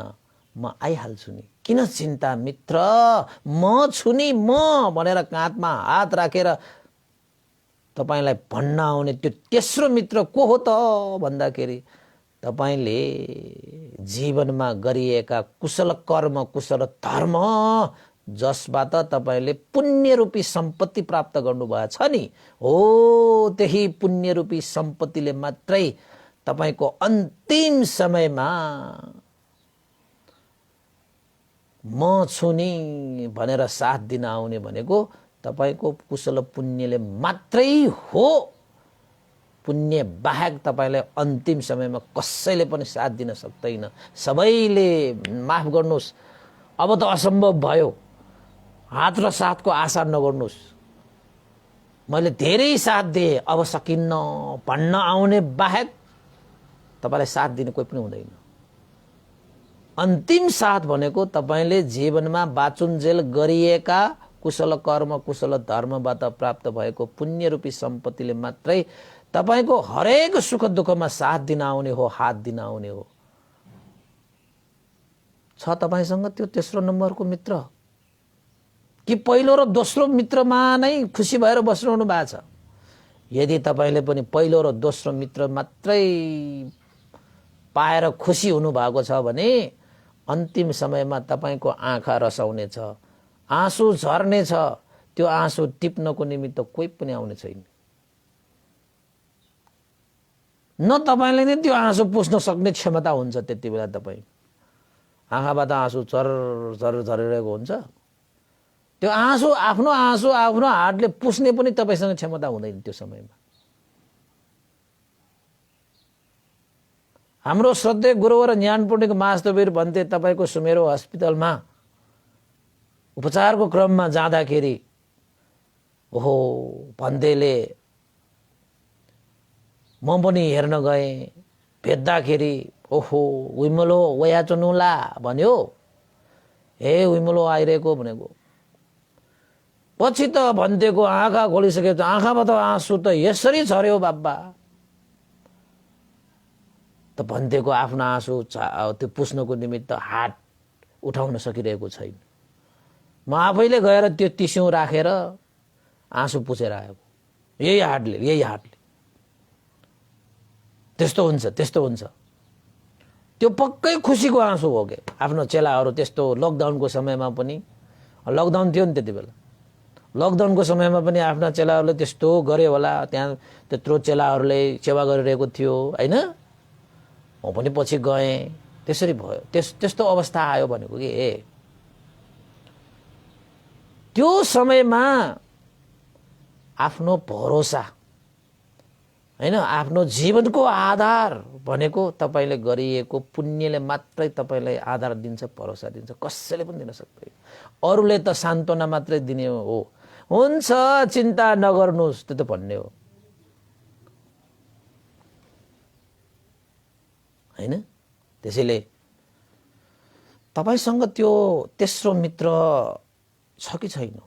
म आइहाल्छु नि। किन चिन्ता मित्र, म छु नि, म भनेर काँधमा हात राखेर तपाईलाई भन्न आउने त्यो तेस्रो मित्र को हो त भन्दाखेरि तपाईले जीवनमा गरिएका कुशल कर्म, कुशल धर्म, जसबाट तपाईले पुण्य रूपी सम्पत्ति प्राप्त गर्नुभएको छ नि, हो त्यही पुण्य रूपी सम्पत्तिले मात्रै तपाईको अन्तिम समयमा म छु नि भनेर साथ दिन आउने भनेको तपाईको कुशल पुण्यले मात्रै हो। पुण्य बाहेक तपाईलाई अन्तिम समयमा कसैले पनि साथ दिन सक्दैन। सबैले माफ गर्नुस्, अब त असम्भव भयो, हात र साथको आशा नगर्नुस्। मैले धेरै साथ दिएँ, अब सकिन्न भन्न आउने बाहेक तपाईलाई साथ दिने कोही पनि हुँदैन। अन्तिम साथ भनेको तपाईले जीवनमा बाचुन्जेल गरिएका कुशल कर्म, कुशल धर्मबाट प्राप्त भएको पुण्य रूपी सम्पत्तिले मात्रै तपाईको हरेक सुख दुःखमा साथ दिन आउने हो, हात दिन आउने हो। छ तपाईसँग त्यो तेस्रो नम्बरको मित्र? कि पहिलो र दोस्रो मित्रमा नै खुसी भएर बस्नुहुनु भएको छ? यदि तपाईले पनि पहिलो र दोस्रो मित्र मात्रै पाएर खुसी हुनु भएको छ भने अन्तिम समयमा तपाईको आँखा रसाउने छ, आँसु झर्ने छ। त्यो आँसु टिप्नको निमित्त कोही पनि आउने छैन। न तपाईले नै त्यो आँसु पुस्न सक्ने क्षमता हुन्छ। त्यति बेला तपाई आँखाबाट आँसु चर चर झरिरहेको हुन्छ। त्यो आँसु आफ्नो हातले पुस्ने पनि तपाईसँग क्षमता हुँदैन त्यो समयमा। हाम्रो श्रद्धेय गुरुवर ज्ञानपुण्यको महास्तवीर भन्थे, तपाईको सुमेरो हस्पिटलमा उपचारको क्रममा जाँदाखेरि ओहो भन्देले म पनि हेर्न गएँ, भेट्दाखेरि ओहो उइमलो वयाचनुला भन्यो। हे उइमलो आइरहेको भनेको। पछि त भन्देको आँखा खोलिसकेपछि आँखाबाट आँसु त यसरी झर्यो बाबा। त भन्देको आफ्नो आँसु त्यो पुस्नको निमित्त हात उठाउन सकिरहेको छैन। म आफैले गएर त्यो टिस्यु राखेर आँसु पुछेर आएको, यही हातले। त्यस्तो हुन्छ। त्यो पक्कै खुसीको आँसु हो के। आफ्नो चेलाहरू त्यस्तो लकडाउनको समयमा पनि, लकडाउन थियो नि त्यति बेला, लकडाउनको समयमा पनि आफ्ना चेलाहरूले त्यस्तो गरे होला। त्यहाँ त्यत्रो चेलाहरूले सेवा गरिरहेको थियो हैन। म पनि पछि गएँ, त्यसरी भयो। त्यस्तो अवस्था आयो भनेको के त्यो समयमा आफ्नो भरोसा हैन। आफ्नो जीवनको आधार भनेको तपाईले गरिएको पुण्यले मात्रै तपाईलाई आधार दिन्छ, भरोसा दिन्छ, कसैले पनि दिन सक्दैन। अरूले त सान्त्वना मात्रै दिने हो, हुन्छ चिन्ता नगर्नुस्, त्यो त भन्ने हो हैन। त्यसैले तपाईसँग त्यो तेस्रो मित्र छ कि छैन,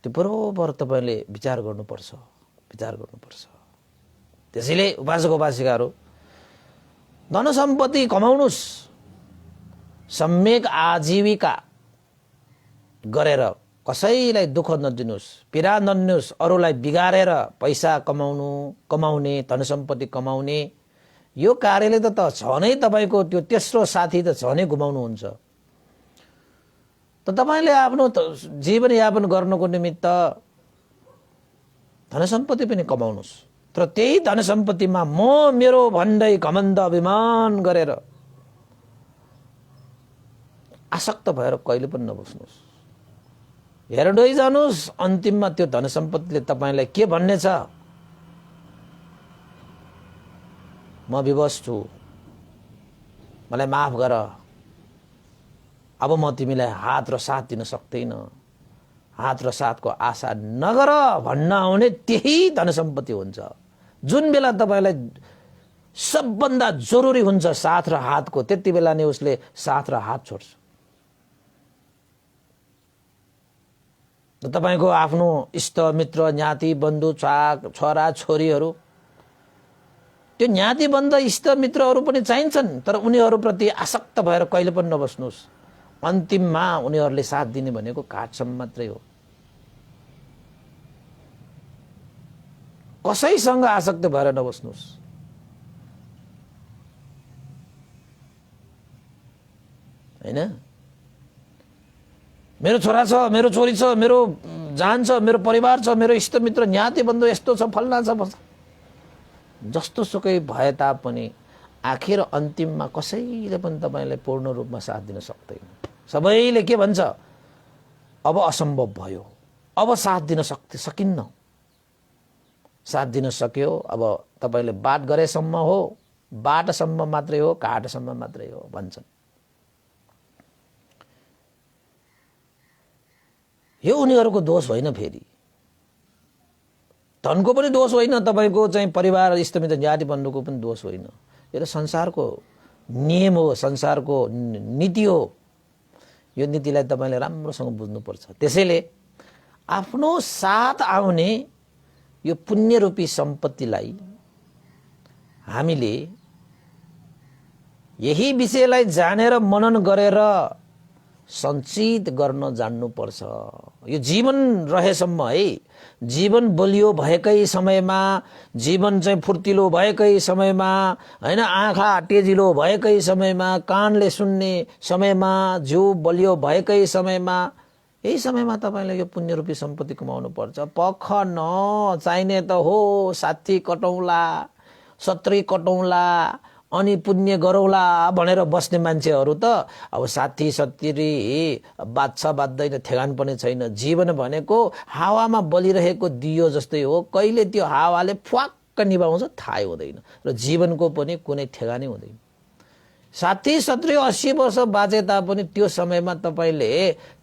त्यो बरोबर तपाईले विचार गर्नुपर्छ। त्यसैले उपासक उपासिकाहरू धन सम्पत्ति कमाउनुस्, सम्यक आजीविका गरेर कसैलाई दुःख नदिनुस्, पीडा नदिनुस्, अरूलाई बिगारेर पैसा कमाउने, धन सम्पत्ति कमाउने यो कार्यले त झनै तपाईको त्यो तेस्रो साथी त झनै गुमाउनुहुन्छ। त तपाईले आफ्नो जीवनयापन गर्नको निमित्त धन सम्पत्ति पनि कमाउनुस्, तर त्यही धन सम्पत्तिमा म मेरो भन्दै घमण्ड अभिमान गरेर आसक्त भएर कहिले पनि नबस्नुस्। हेर्दै जानुस्, अन्तिममा त्यो धन सम्पत्तिले तपाईलाई के भन्ने छ, म विवश छु, मलाई माफ गर, अब म तिमीलाई हात र साथ दिन सक्दैन, हात र साथको आशा नगर भन्न आउने त्यही धन सम्पत्ति हुन्छ। जुन बेला तपाईलाई सबभन्दा जरुरी हुन्छ साथ र हातको, त्यति बेला नै उसले साथ र हात छोड्छ। तपाईको आफ्नो इष्ट मित्र, ज्ञाति बन्धु, छोरा छोरीहरू, त्यो ज्ञाति बन्धु इष्ट मित्रहरू पनि चाहिन्छन्, तर उनीहरूप्रति आसक्त भएर कहिले पनि नबस्नुस्। अन्तिममा उनीहरूले साथ दिने भनेको काठसम्म मात्रै हो। कसैसँग आसक्त भएर नबस्नुस् हैन। मेरो छोरा छ, मेरो छोरी छ, मेरो जान छ, मेरो परिवार छ, मेरो इष्टमित्र ज्ञाति बन्धु यस्तो छ, फल्ना छ, जस्तो सुकै भए तापनि आखिर अन्तिममा कसैले पनि तपाईलाई पूर्ण रूपमा साथ दिन सक्दैन। सबैले के भन्छ, अब असम्भव भयो, अब साथ दिन सकिन्न। साथ दिन सक्यो अब तपाईले बात गरेसम्म हो, बाटसम्म मात्रै हो, काटसम्म मात्रै हो भन्छन्। यो उनीहरूको दोष होइन, फेरि धनको पनि दोष होइन, तपाईको चाहिँ परिवार इष्टमित्र जाति बन्धुको पनि दोष होइन। यो त संसारको नियम हो, संसारको नीति हो। यो नीतिलाई तपाईले राम्रोसँग बुझ्नुपर्छ। त्यसैले आफ्नो साथ आउने यो पुण्य रूपी सम्पत्तिलाई हामीले यही विषयलाई जानेर मनन गरेर सञ्चित गर्न जान्नुपर्छ। यो जीवन रहेसम्म है, जीवन बलियो भएकै समयमा, जीवन चाहिँ फुर्तिलो भएकै समयमा हैन, आँखा तेजिलो भएकै समयमा, कानले सुन्ने समयमा, जिउ बलियो भएकै समयमा, यही समयमा तपाईले यो पुण्य रूपी सम्पत्ति कमाउनु पर्छ। पख न चाहिने त हो साथी कटौला, सत्री कटौला, अनि पुण्य गरौला भनेर बस्ने मान्छेहरू त अब साथी सत्री बाँच्छ बाँच्दैन ठेगान पनि छैन। जीवन भनेको हावामा बलिरहेको दियो जस्तै हो, कहिले त्यो हावाले फ्वाक्क निभाउँछ थाहै हुँदैन, र जीवनको पनि कुनै ठेगानै हुँदैन। साथी सत्री 80 वर्ष बाँचे तापनि त्यो समयमा तपाईले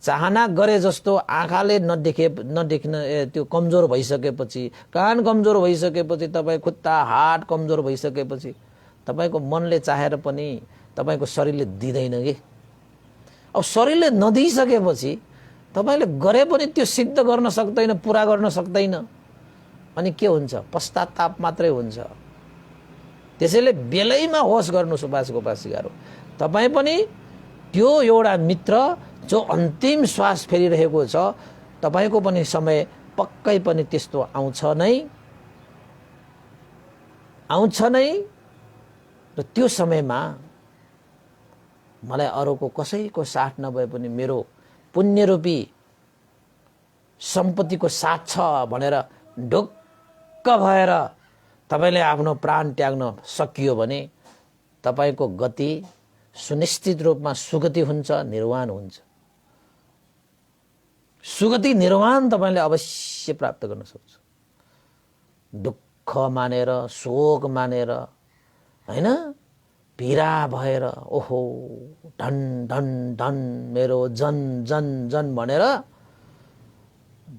चाहना गरे जस्तो आँखाले नदेख्न त्यो कमजोर भइसकेपछि, कान कमजोर भइसकेपछि, तपाईँ खुट्टा हात कमजोर भइसकेपछि तपाईको मनले चाहेर पनि तपाईको शरीरले दिँदैन के। अब शरीरले नदिइसकेपछि तपाईले गरे पनि त्यो सिद्ध गर्न सक्दैन, पुरा गर्न सक्दैन, अनि के हुन्छ, पश्चाताप मात्रै हुन्छ। त्यसैले बेलैमा होस गर्नुस् उपासक उपासिकाहरू। तपाईँ पनि त्यो एउटा मित्र जो अन्तिम श्वास फेरिरहेको छ, तपाईको पनि समय पक्कै पनि त्यस्तो आउँछ नै, र त्यो समयमा मलाई अरूको कसैको साथ नभए पनि मेरो पुण्यरूपी सम्पत्तिको साथ छ भनेर ढुक्क भएर तपाईले आफ्नो प्राण त्याग्न सकियो भने तपाईको गति सुनिश्चित रूपमा सुगति हुन्छ, निर्वाण हुन्छ। सुगति निर्वाण तपाईले अवश्य प्राप्त गर्न सक्छ। दुःख मानेर, शोक मानेर, हैन, पीडा भएर ओहो धन धन धन मेरो जन जन जन भनेर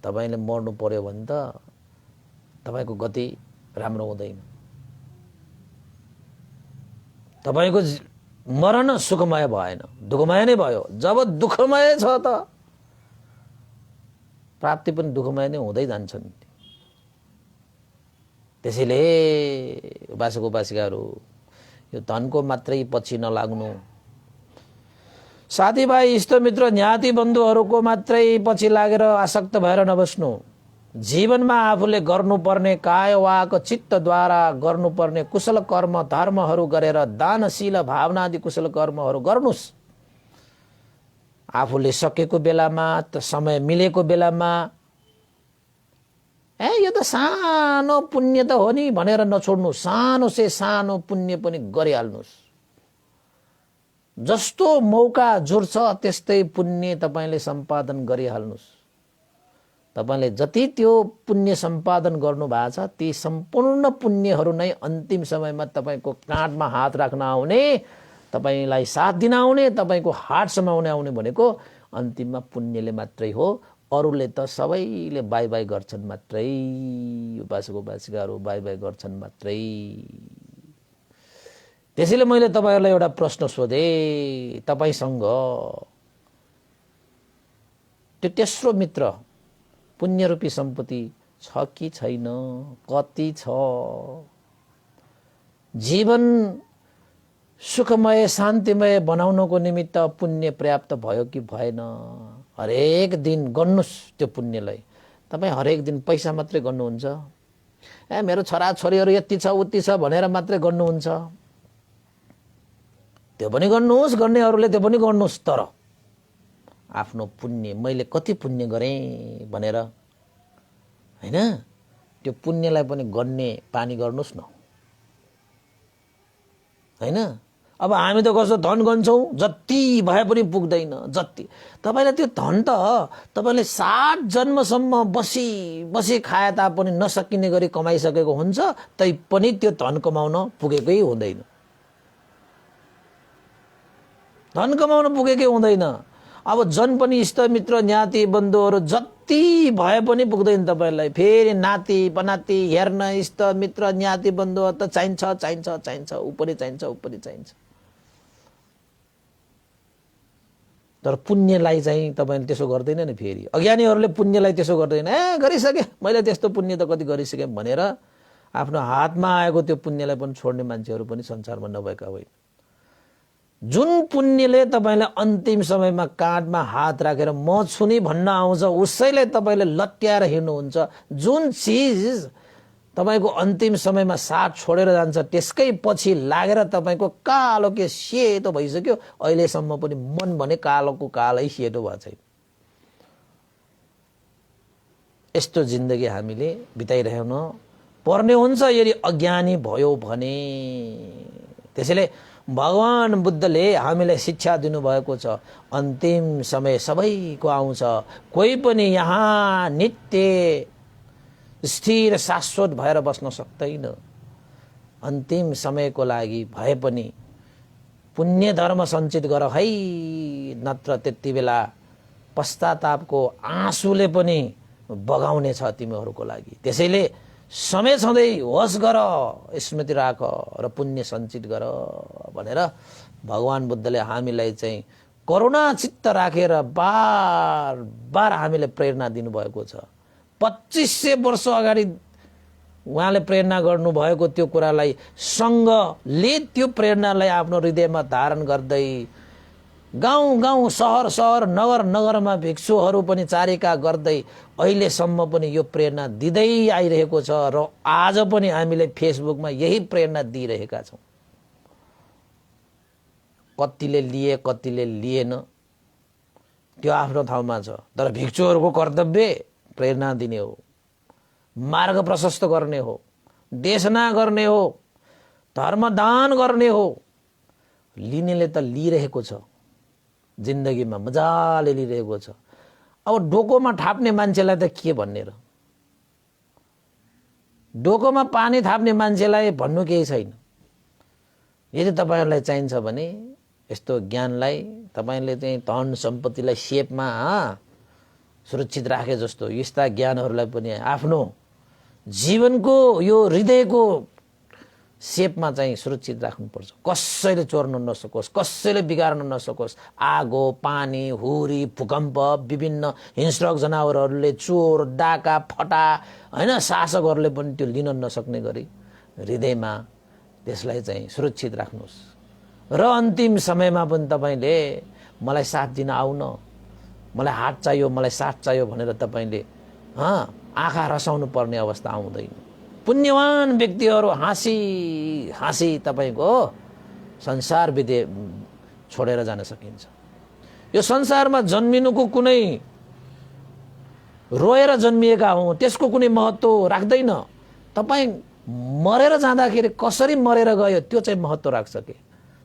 तपाईले मर्नु पर्यो भने त तपाईको गति राम्रो हुँदैन। तपाईको मरण सुखमय भएन, दुःखमय नै भयो। जब दुःखमय छ त प्राप्ति पनि दुःखमय नै हुँदै जान्छन्। त्यसैले उपासक उपासिकाहरू यो धनको मात्रै पछि नलाग्नु, साथीभाइ इष्टमित्र ज्ञाति बन्धुहरूको मात्रै पछि लागेर आसक्त भएर नबस्नु। जीवनमा आफूले गर्नुपर्ने काय वाक चित्तद्वारा गर्नुपर्ने कुशल कर्म धर्महरू गरेर दानशील भावना आदि कुशल कर्महरू गर्नुस्। आफूले सकेको बेलामा त समय मिलेको बेलामा यो त सानो पुण्य त हो नि भनेर नछोड्नु। सानो से सानो पुण्य पनि गरिहाल्नुस्। जस्तो मौका जुर्छ त्यस्तै पुण्य तपाईले सम्पादन गरिहाल्नुस्। तपाईले जति त्यो पुण्य सम्पादन गर्नु भएको छ ती सम्पूर्ण पुण्यहरू नै अन्तिम समयमा तपाईको काँधमा हात राख्न आउने, तपाईलाई साथ दिन आउने, तपाईको हात समाउने आउने भनेको अन्तिममा पुण्यले मात्रै हो। अरूले त सबैले बाई बाई गर्छन् मात्रै। उपासक उपासिकाहरू बाई बाई गर्छन् मात्रै। त्यसैले मैले तपाईहरुलाई एउटा प्रश्न सोधे, तपाईसँग त्यो तेस्रो मित्र पुण्यरूपी सम्पत्ति छ कि छैन, कति छ? जीवन सुखमय शान्तिमय बनाउनको निमित्त पुण्य पर्याप्त भयो कि भएन? हरेक दिन गर्नुस् त्यो पुण्यलाई। तपाई हरेक दिन पैसा मात्रै गर्नुहुन्छ, मेरो छोरा छोरीहरू यति छ उति छ भनेर मात्रै गर्नुहुन्छ, त्यो पनि गर्नुहोस्, गर्नेहरूले त्यो पनि गर्नुहोस्, तर आफ्नो पुण्य मैले कति पुण्य गरेँ भनेर हैन त्यो पुण्यलाई पनि गन्ने पानी गर्नुहोस् न, हैन? अब हामी त कसो धन गन्छौं, जति भए पनि पुग्दैन। जति तपाईले त्यो धन त तपाईले 60 जन्मसम्म बसी बसी खाए तापनि नसकिने गरी कमाइसकेको हुन्छ, तै पनि त्यो धन कमाउन पुगेकै हुँदैन। धन कमाउन पुगेकै हुँदैन। अब जन पनि इष्टमित्र ज्ञाति बन्धुहरू जति भए पनि पुग्दैन तपाईलाई। फेरि नाति पनाति हेर्न इष्टमित्र ज्ञाति बन्धुहरू त चाहिन्छ चाहिन्छ चाहिन्छ, उ पनि चाहिन्छ उ पनि चाहिन्छ। तर पुण्यलाई चाहिँ तपाईले त्यसो गर्दैन नि। फेरि अज्ञानीहरूले पुण्यलाई त्यसो गर्दैन। गरिसके मैले त्यस्तो पुण्य त कति गरिसके भनेर आफ्नो हातमा आएको त्यो पुण्यलाई पनि छोड्ने मान्छेहरू पनि संसारमा नभएका होइन। जुन पुण्यले तपाईलाई अन्तिम समयमा काँधमा हात राखेर म छुनी भन्न आउँछ उसैले तपाईले लट्याएर हिँड्नुहुन्छ। जुन चीज तपाईको अन्तिम समयमा साथ छोडेर जान्छ त्यसकै पछि लागेर तपाईको कालो के सेतो भइसक्यो, अहिलेसम्म पनि मन भने कालोको कालै सेतो भएको छैन। यस्तो जिन्दगी हामीले बिताइरहन पर्ने हुन्छ यदि अज्ञानी भयो भने। त्यसैले भगवान बुद्धले हामीलाई शिक्षा दिनुभएको छ, अन्तिम समय सबैको आउँछ। कोही पनि यहाँ नित्य स्थिर शाश्वत भएर बस्न सक्दैन। अन्तिम समयको लागि भए पनि पुण्य धर्म सञ्चित गर है, नत्र त्यति बेला पश्चातापको आँसुले पनि बगाउने छ तिमीहरूको लागि। त्यसैले समय सधैँ होस गर, स्मृति राख र पुण्य सञ्चित गर भनेर भगवान बुद्धले हामीलाई चाहिँ करुणा चित्त राखेर बार बार हामीलाई प्रेरणा दिनुभएको छ। 2500 वर्ष अगाडि उहाँले प्रेरणा गर्नुभएको त्यो कुरालाई सङ्घले त्यो प्रेरणालाई आफ्नो हृदयमा धारण गर्दै गाउँ गाउँ शहर शहर नगर नगरमा भिक्षुहरू पनि चारिका गर्दै अहिलेसम्म पनि यो प्रेरणा दिँदै आइरहेको छ र आज पनि हामीले फेसबुकमा यही प्रेरणा दिइरहेका छौँ। कतिले लिए कतिले लिएन त्यो आफ्नो ठाउँमा छ, तर भिक्षुहरूको कर्तव्य प्रेरणा दिने हो, मार्ग प्रशस्त गर्ने हो, देशना गर्ने हो, धर्मदान गर्ने हो। लिनेले त लिइरहेको छ, जिन्दगीमा मजाले लिइरहेको छ। अब डोकोमा थाप्ने मान्छेलाई त के भन्ने र? डोकोमा पानी थाप्ने मान्छेलाई भन्नु केही छैन। यदि तपाईहरुलाई चाहिन्छ भने यस्तो ज्ञानलाई तपाईले चाहिँ धन सम्पत्तिलाई सेपमा सुरक्षित राखे जस्तो यस्ता ज्ञानहरूलाई पनि आफ्नो जीवनको यो हृदयको सेपमा चाहिँ सुरक्षित राख्नुपर्छ। कसैले चोर्न नसकोस्, कसैले बिगार्न नसकोस्। आगो, पानी, हुरी, भूकम्प, विभिन्न हिंस्रक जनावरहरूले, चोर, डाका, फटा, हैन, शासकहरूले पनि त्यो लिन नसक्ने गरी हृदयमा त्यसलाई चाहिँ सुरक्षित राख्नुहोस्। र अन्तिम समयमा पनि तपाईले मलाई साथ दिन आउन, मलाई हात चाहियो, मलाई साथ चाहियो भनेर तपाईले आँखा रसाउनु पर्ने अवस्था आउँदैन। पुण्यवान व्यक्तिहरू हाँसी हाँसी तपाईको संसार विदे छोडेर जान सकिन्छ। यो संसारमा जन्मिनुको कुनै रोएर जन्मिएका हौं त्यसको कुनै महत्त्व राख्दैन। तपाई मरेर जाँदाखेरि कसरी मरेर गयो त्यो चाहिँ महत्त्व राख्छ के।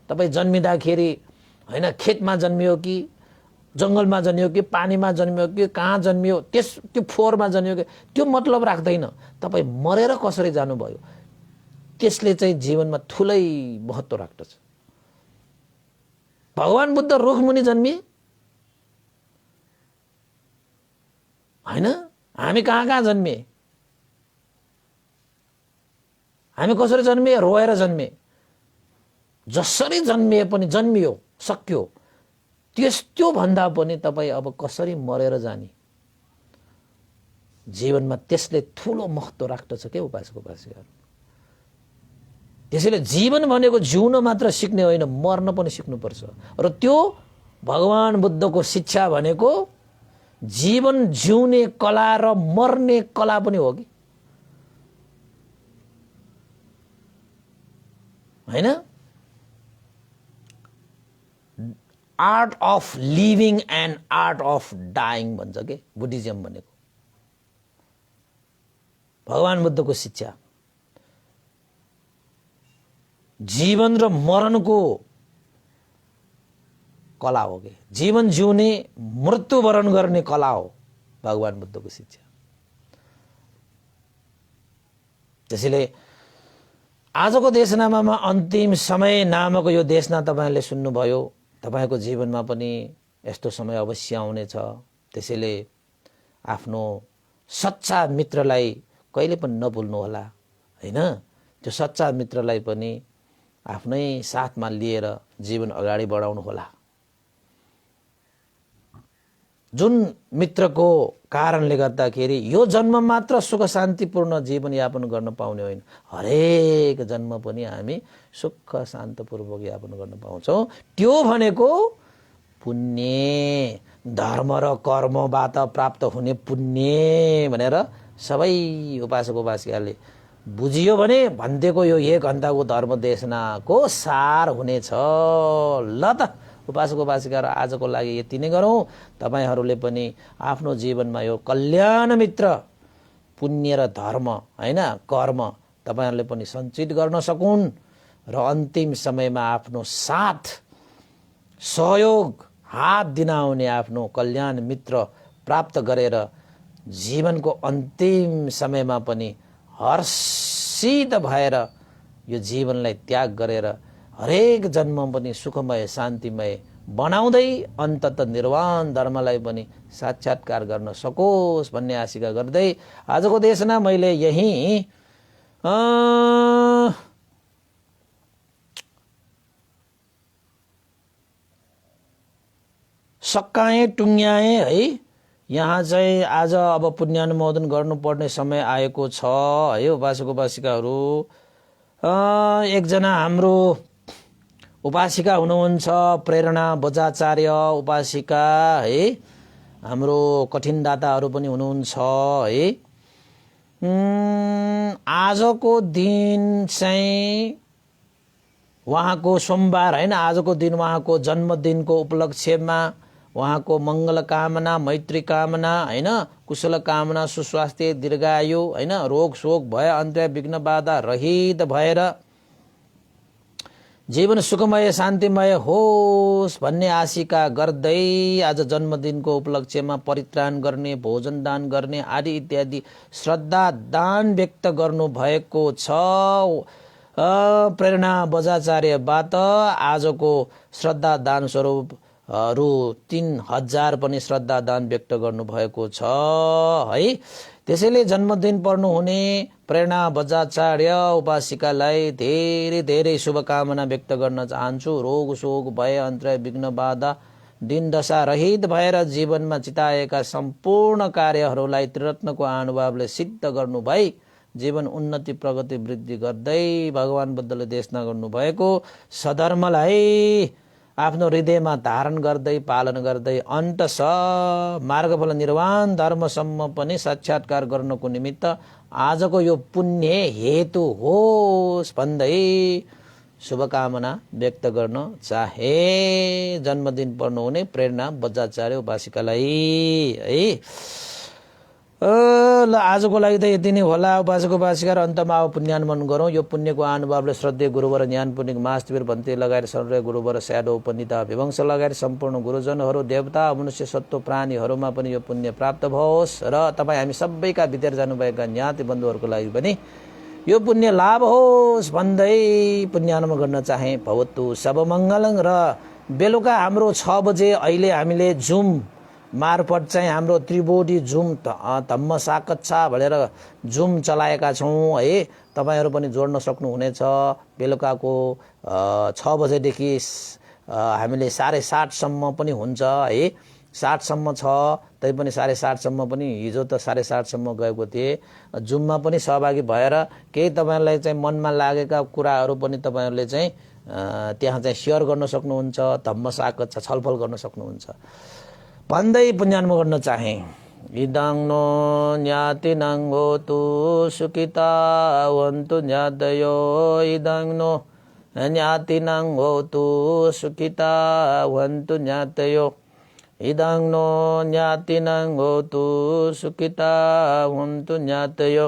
तपाई जन्मिँदाखेरि हैन खेतमा जन्मियो कि जंगलमा जन्मियो कि पानीमा जन्मियो कि कहाँ जन्मियो त्यो फोहोरमा जन्मियो कि त्यो मतलब राख्दैन। तपाई मरेर कसरी जानुभयो त्यसले चाहिँ जीवनमा ठुलै महत्त्व राख्दछ। भगवान बुद्ध रुखमुनि जन्मिए हैन, हामी कहाँ कहाँ जन्मिए, हामी कसरी जन्मिए, रोएर जन्मिए। जसरी जन्मिए पनि जन्मियो, सक्यो। त्यो भन्दा पनि तपाई अब कसरी मरेर जाने जीवनमा त्यसले ठुलो महत्त्व राख्दछ के उपासक उपासिकाहरु। त्यसैले जीवन भनेको जिउन मात्र सिक्ने होइन, मर्न पनि सिक्नुपर्छ। र त्यो भगवान बुद्धको शिक्षा भनेको जीवन जिउने कला र मर्ने कला पनि हो कि हैन। Art of living and art of dying भन्छ के बुद्धिज्म भनेको। भगवान बुद्धको शिक्षा जीवन र मरणको कला हो के। जीवन जिउने मृत्युवरण गर्ने कला हो भगवान बुद्धको शिक्षा। त्यसैले आजको देशनामामा अन्तिम समय नामक यो देशना तपाईले सुन्नुभयो। तपाईको जीवनमा पनि यस्तो समय अवश्य आउनेछ। त्यसैले आफ्नो सच्चा मित्रलाई कहिले पनि नभुल्नु होला हैन। त्यो सच्चा मित्रलाई पनि आफ्नै साथमा लिएर जीवन अगाडि बढाउनु होला। जुन मित्रको कारणले गर्दाखेरि यो जन्म मात्र सुख शान्तिपूर्ण जीवन यापन गर्न पाउने होइन, हरेक जन्म पनि हामी सुख शान्तपूर्वक यापन गर्न पाउँछौं। त्यो भनेको पुण्य, धर्म र कर्मबाट प्राप्त हुने पुण्य भनेर सबै उपासक उपासिकाले बुझियो भने भन्देको यो 1 घण्टाको धर्म देशनाको सार हुनेछ। ल त उपासक उपासिकाहरु आजको लागि यति नै गरौँ। तपाईहरुले पनि आफ्नो जीवनमा यो कल्याण मित्र पुण्य र धर्म हैन कर्म तपाईहरुले पनि सञ्चित गर्न सकुन् र अन्तिम समयमा आफ्नो साथ सहयोग हात दिन आउने आफ्नो कल्याण मित्र प्राप्त गरेर जीवनको अन्तिम समयमा पनि हर्षित भएर यो जीवनलाई त्याग गरेर हरेक जन्म पनि सुखमय शान्तिमय बनाउँदै अन्तत निर्वाण धर्मलाई पनि साक्षात्कार गर्न सकोस् भन्ने आशिका गर्दै आजको देशना मैले यही सकाए टुङ्ग्याए है। यहाँ चाहिँ आज अब पुण्यानुमोदन गर्नुपर्ने समय आएको छ है उपासक उपासिकाहरू। एकजना हाम्रो उपासिका हुनुहुन्छ प्रेरणा बजाचार्य उपासिका है। हाम्रो कठिन दाताहरू पनि हुनुहुन्छ है। आजको दिन चाहिँ उहाँको सोमबार हैन, आजको दिन उहाँको जन्मदिनको उपलक्ष्यमा उहाँको मंगल कामना मैत्री कामना हैन कुशल कामना सुस्वास्थ्य दीर्घायु हैन रोग शोक भय अन्त्य विघ्न बाधा रहित भएर जीवन सुखमय शान्तिमय होस् भन्ने आशिका गर्दै आज जन्मदिनको उपलक्ष्यमा परित्राण गर्ने, भोजन दान गर्ने आदि इत्यादि श्रद्धा दान व्यक्त गर्नु भएको छ। प्रेरणा बजाचार्यबाट आजको श्रद्धा दान स्वरूप रु 3000 पनि श्रद्धा दान व्यक्त गर्नुभएको छ है। त्यसैले जन्मदिन पर्नुहुने प्रेरणा बजाचार्य उपासिकालाई धेरै धेरै शुभकामना व्यक्त गर्न चाहन्छु। रोग शोक भय अन्तराय विघ्न बाधा दिन दशा रहित भएर जीवनमा चिताएका सम्पूर्ण कार्यहरूलाई त्रिरत्नको अनुभवले सिद्ध गर्नु भई जीवन उन्नति प्रगति वृद्धि गर्दै भगवान बुद्धले देशना गर्नुभएको सधर्मलाई आफ्नो हृदयमा धारण गर्दै पालन गर्दै अन्तस मार्गफल निर्वाण धर्मसम्म पनि साक्षात्कार गर्नको निमित्त आजको यो पुण्य हेतु होस् भन्दै शुभकामना व्यक्त गर्न चाहे। जन्मदिन पर्नुहुने प्रेरणा बजाचार्य उपासिकालाई है। ल आजको लागि त यति नै होला। उपासक उपासिका र अन्तमा अब पुण्यानुमन गरौँ। यो पुण्यको अनुभवले श्रद्धेय गुरुवर ज्ञान पुण्य महास्तिवीर भन्ते लगाएर सर्व गुरुवर स्याडो उपनिता विवंश लगाएर सम्पूर्ण गुरुजनहरू देवता मनुष्य सत्व प्राणीहरूमा पनि यो पुण्य प्राप्त भओस् र तपाईँ हामी सबैका भित्र जानुभएका ज्ञाति बन्धुहरूको लागि पनि यो पुण्य लाभ होस् भन्दै पुण्यानुमन गर्न चाहे। भवतु सब मङ्गलङ। र बेलुका हाम्रो 6 बजे अहिले हामीले जुम मार्फत चाहिँ हाम्रो त्रिबोधी जुम धम्म साकच्छा भनेर जुम चलाएका छौँ है। तपाईँहरू पनि जोड्न सक्नुहुनेछ। बेलुकाको 6 बजेदेखि हामीले 7:30 सम्म पनि हुन्छ है। 7 सम्म छ तैपनि 7:30 सम्म पनि हिजो त 7:30 सम्म गएको थिएँ। जुममा पनि सहभागी भएर केही तपाईँहरूलाई चाहिँ मनमा लागेका कुराहरू पनि तपाईँहरूले चाहिँ त्यहाँ चाहिँ सेयर गर्न सक्नुहुन्छ। धम्म साकच्छा छलफल गर्न सक्नुहुन्छ भन्दै पुण्यानुमोदन गर्न चाहे। इदं नो ज्ञातिनं होतु सुखिता वन्तु ज्ञातयो। इदं नो ज्ञातिनं होतु सुखिता वन्तु ज्ञातयो। इदं नो ज्ञातिनं होतु सुखिता वन्तु ज्ञातयो।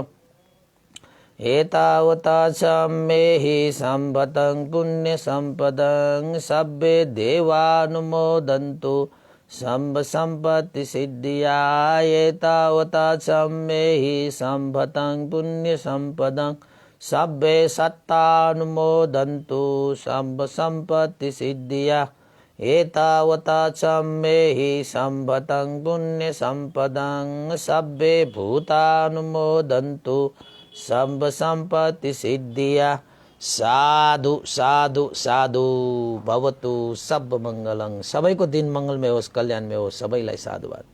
एतावता सम्मेहि सम्पतं पुण्य सम्पदं सब्बे देवानुमोदन्तु सम्भ सम्पत्ति सिद्धिया। एतावता सम्मेहि सम्पतं पुण्य सम्पदं सब्बे सत्तानुमोदन्तु सम्भ सम्पत्ति सिद्धिया। एतावता सम्मेहि सम्पतं पुण्य सम्पदं सब्बे भूतानुमोदन्तु सम्भ सम्पत्ति सिद्धिया। साधु साधु साधु। भवतु सब मङ्गलङ। सबैको दिन मङ्गलमय होस्, कल्याणमय होस्। सबैलाई साधुवाद।